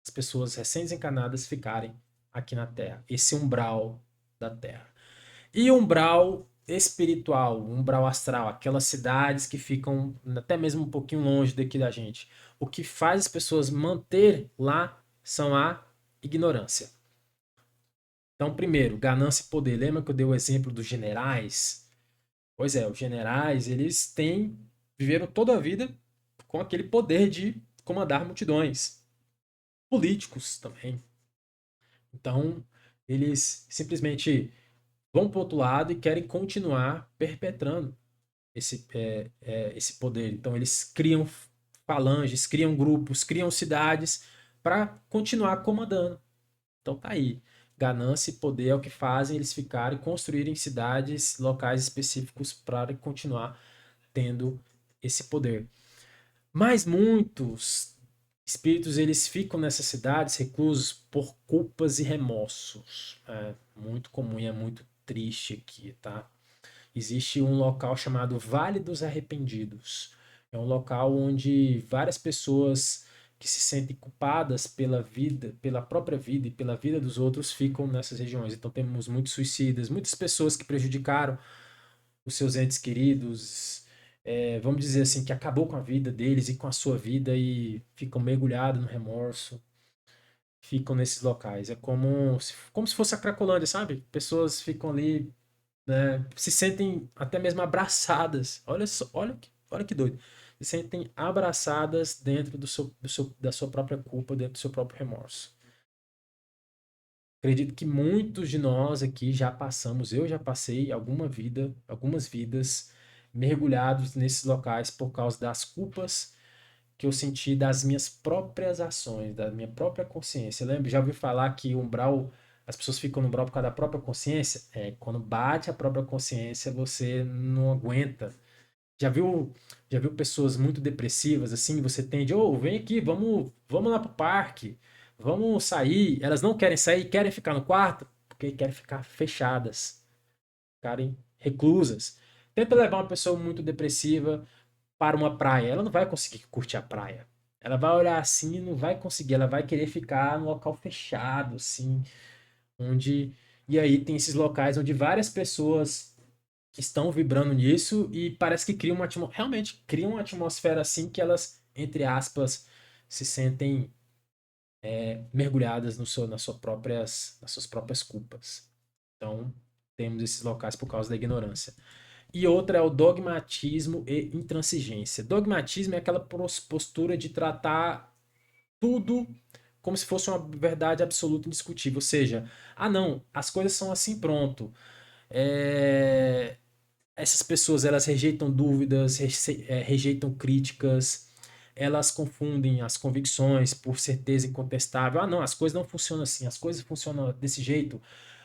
as pessoas recém-desencarnadas ficarem aqui na Terra, esse umbral da Terra. E umbral espiritual, umbral astral, aquelas cidades que ficam até mesmo um pouquinho longe daqui da gente. O que faz as pessoas manter lá são a ignorância. Então, primeiro, ganância e poder. Lembra que eu dei o exemplo dos generais? Pois é, os generais, eles viveram toda a vida com aquele poder de comandar multidões. Políticos também. Então, eles simplesmente vão para o outro lado e querem continuar perpetrando esse poder. Então, eles criam falanges, criam grupos, criam cidades para continuar comandando. Então, tá aí. Ganância e poder é o que fazem eles ficarem, construírem cidades, locais específicos para continuar tendo esse poder. Mas muitos espíritos eles ficam nessas cidades reclusos por culpas e remorsos. É muito comum e é muito triste aqui, tá? Existe um local chamado Vale dos Arrependidos. É um local onde várias pessoas que se sentem culpadas pela vida, pela própria vida e pela vida dos outros ficam nessas regiões. Então temos muitos suicidas, muitas pessoas que prejudicaram os seus entes queridos, vamos dizer assim, que acabou com a vida deles e com a sua vida e ficam mergulhados no remorso, ficam nesses locais. É como se fosse a Cracolândia, sabe? Pessoas ficam ali, né, se sentem até mesmo abraçadas. Olha só, olha que doido. Se sentem abraçadas dentro da sua própria culpa, dentro do seu próprio remorso. Acredito que muitos de nós aqui já passamos, eu já passei algumas vidas mergulhados nesses locais por causa das culpas que eu senti das minhas próprias ações, da minha própria consciência. Lembra? Já ouvi falar que as pessoas ficam no umbral por causa da própria consciência? Quando bate a própria consciência, você não aguenta. Já viu, já viu pessoas muito depressivas assim, você tende, vem aqui, vamos lá pro parque, vamos sair. Elas não querem sair, querem ficar no quarto, porque querem ficar fechadas, ficarem reclusas. Tenta levar uma pessoa muito depressiva para uma praia, ela não vai conseguir curtir a praia. Ela vai olhar assim e não vai conseguir, ela vai querer ficar no local fechado, assim, onde. E aí tem esses locais onde várias pessoas estão vibrando nisso e parece que realmente criam uma atmosfera assim que elas, entre aspas, se sentem mergulhadas nas suas próprias culpas. Então, temos esses locais por causa da ignorância. E outra é o dogmatismo e intransigência. Dogmatismo é aquela postura de tratar tudo como se fosse uma verdade absoluta e indiscutível. Ou seja, não, as coisas são assim, pronto. É, essas pessoas elas rejeitam dúvidas, rejeitam críticas, elas confundem as convicções por certeza incontestável. Não, as coisas não funcionam assim, as coisas funcionam desse jeito.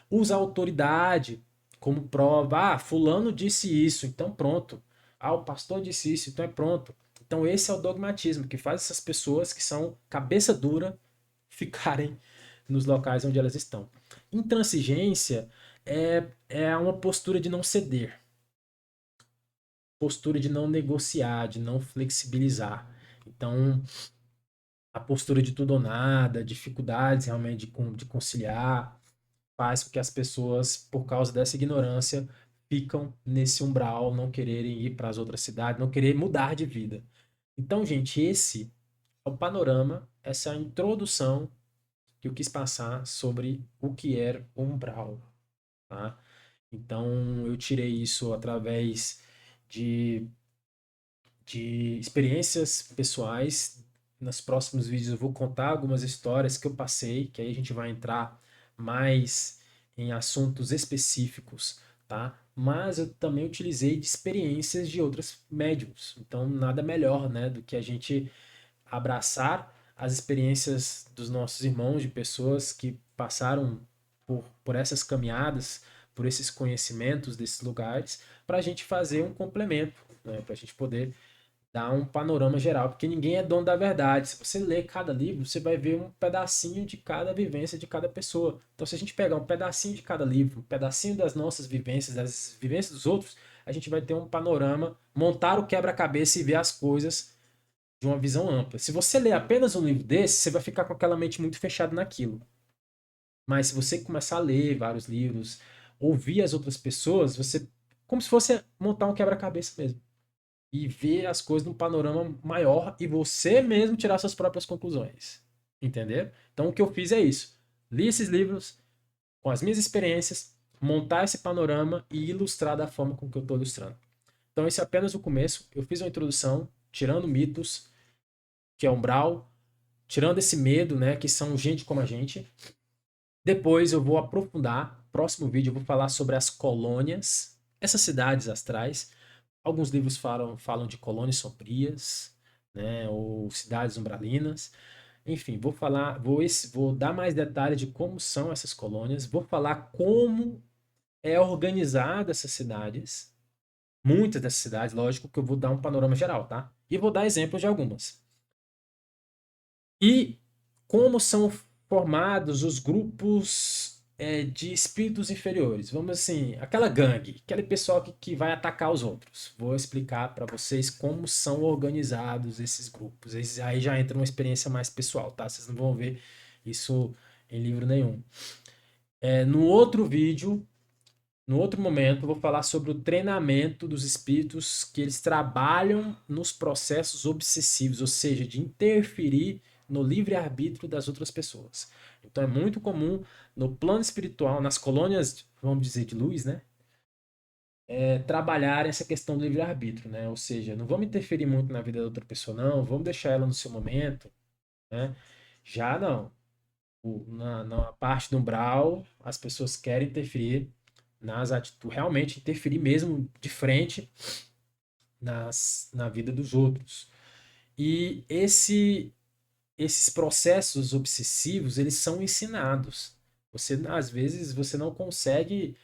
Usa a autoridade como prova. Fulano disse isso, então pronto. O pastor disse isso, então é pronto. Então esse é o dogmatismo que faz essas pessoas que são cabeça dura ficarem nos locais onde elas estão. Intransigência é uma postura de não ceder, postura de não negociar, de não flexibilizar. Então, a postura de tudo ou nada, dificuldades realmente de conciliar, faz com que as pessoas, por causa dessa ignorância, ficam nesse umbral, não quererem ir para as outras cidades, não querer mudar de vida. Então, gente, esse é o panorama, essa é a introdução que eu quis passar sobre o que era o umbral, tá? Então, eu tirei isso através de experiências pessoais. Nos próximos vídeos eu vou contar algumas histórias que eu passei, que aí a gente vai entrar mais em assuntos específicos, tá? Mas eu também utilizei de experiências de outros médiums. Então, nada melhor, né, do que a gente abraçar as experiências dos nossos irmãos, de pessoas que passaram por essas caminhadas, por esses conhecimentos desses lugares, para a gente fazer um complemento, né, para a gente poder dar um panorama geral, porque ninguém é dono da verdade. Se você ler cada livro, você vai ver um pedacinho de cada vivência de cada pessoa. Então, se a gente pegar um pedacinho de cada livro, um pedacinho das nossas vivências, das vivências dos outros, a gente vai ter um panorama, montar o quebra-cabeça e ver as coisas de uma visão ampla. Se você ler apenas um livro desse, você vai ficar com aquela mente muito fechada naquilo. Mas se você começar a ler vários livros, ouvir as outras pessoas, você como se fosse montar um quebra-cabeça mesmo e ver as coisas num panorama maior e você mesmo tirar suas próprias conclusões. Entendeu? Então o que eu fiz é isso. Li esses livros com as minhas experiências, montar esse panorama e ilustrar da forma com que eu estou ilustrando. Então esse é apenas o começo. Eu fiz uma introdução, tirando mitos, que é umbral, tirando esse medo, né, que são gente como a gente. Depois eu vou aprofundar. Próximo vídeo eu vou falar sobre as colônias, essas cidades astrais. Alguns livros falam de colônias sombrias, né, ou cidades umbralinas. Enfim, vou dar mais detalhes de como são essas colônias. Vou falar como é organizada essas cidades. Muitas dessas cidades, lógico que eu vou dar um panorama geral, tá? E vou dar exemplos de algumas. E como são formados os grupos de espíritos inferiores. Vamos assim, aquela gangue, aquele pessoal que vai atacar os outros. Vou explicar para vocês como são organizados esses grupos. Aí já entra uma experiência mais pessoal, tá? Vocês não vão ver isso em livro nenhum. No outro vídeo, no outro momento, eu vou falar sobre o treinamento dos espíritos que eles trabalham nos processos obsessivos, ou seja, de interferir no livre-arbítrio das outras pessoas. Então é muito comum no plano espiritual, nas colônias, vamos dizer, de luz, né? Trabalhar essa questão do livre-arbítrio, né? Ou seja, não vamos interferir muito na vida da outra pessoa, não, vamos deixar ela no seu momento, né? Já não. Na parte do umbral, as pessoas querem interferir nas atitudes, realmente interferir mesmo de frente na vida dos outros. E esses processos obsessivos, eles são ensinados. Você, às vezes, você não consegue,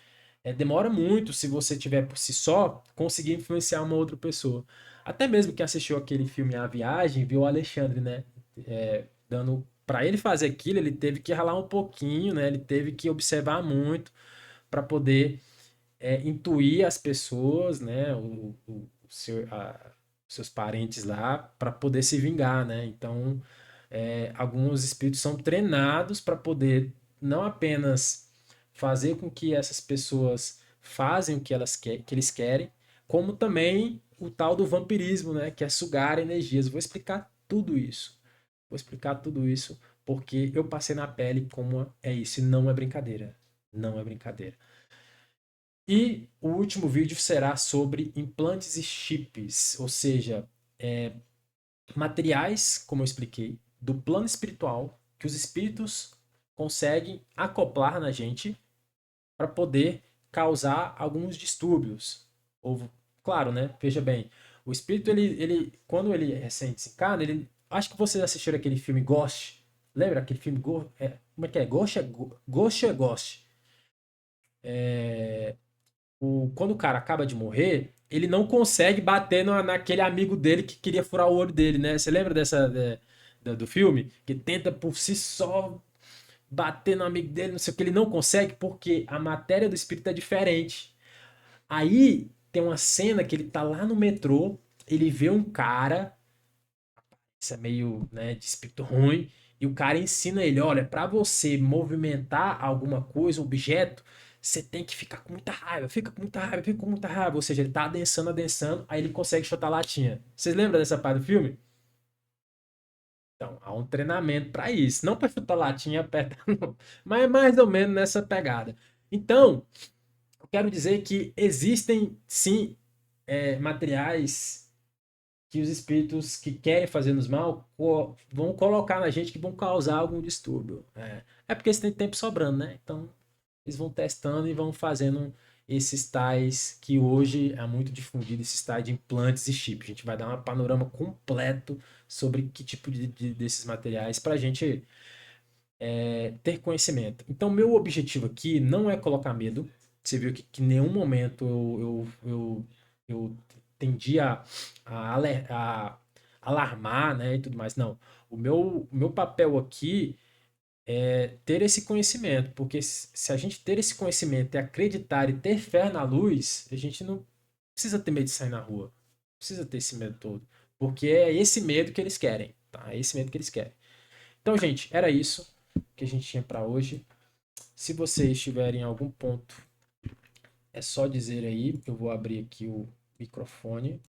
demora muito se você tiver por si só, conseguir influenciar uma outra pessoa. Até mesmo quem assistiu aquele filme A Viagem, viu o Alexandre, né? Dando para ele fazer aquilo, ele teve que ralar um pouquinho, né? Ele teve que observar muito para poder intuir as pessoas, né, seus parentes lá, para poder se vingar, né? Então, alguns espíritos são treinados para poder não apenas fazer com que essas pessoas fazem o que que eles querem, como também o tal do vampirismo, né, que é sugar energias. Vou explicar tudo isso. Vou explicar tudo isso porque eu passei na pele como é isso, e não é brincadeira. Não é brincadeira. E o último vídeo será sobre implantes e chips, ou seja, materiais, como eu expliquei, do plano espiritual que os espíritos conseguem acoplar na gente para poder causar alguns distúrbios. Ou, claro, né? Veja bem, o espírito, quando ele recém-desencarna, acho que vocês assistiram aquele filme Ghost. Lembra aquele filme? Como é que é? Ghost é Ghost? É Ghost. Quando o cara acaba de morrer, ele não consegue bater naquele amigo dele que queria furar o olho dele, né? Você lembra do filme? Que tenta por si só bater no amigo dele, não sei o que, ele não consegue porque a matéria do espírito é diferente. Aí tem uma cena que ele tá lá no metrô, ele vê um cara, isso é meio, né, de espírito ruim, e o cara ensina ele, olha, para você movimentar alguma coisa, um objeto, você tem que ficar com muita raiva, fica com muita raiva, fica com muita raiva. Ou seja, ele tá adensando, adensando, aí ele consegue chutar a latinha. Vocês lembram dessa parte do filme? Então, há um treinamento para isso. Não para chutar latinha apertar, não. Mas é mais ou menos nessa pegada. Então, eu quero dizer que existem, sim, materiais que os espíritos que querem fazer-nos mal vão colocar na gente que vão causar algum distúrbio. É porque eles têm tempo sobrando, né? Então, eles vão testando e vão fazendo esses tais que hoje é muito difundido, esses tais de implantes e chips. A gente vai dar um panorama completo sobre que tipo desses materiais para a gente ter conhecimento. Então, meu objetivo aqui não é colocar medo. Você viu que em nenhum momento eu tendi a alarmar, né, e tudo mais. Não. O meu papel aqui é ter esse conhecimento, porque se a gente ter esse conhecimento e acreditar e ter fé na luz, a gente não precisa ter medo de sair na rua. Não precisa ter esse medo todo. Porque é esse medo que eles querem, tá? É esse medo que eles querem. Então, gente, era isso que a gente tinha para hoje. Se vocês tiverem algum ponto, é só dizer aí. Eu vou abrir aqui o microfone.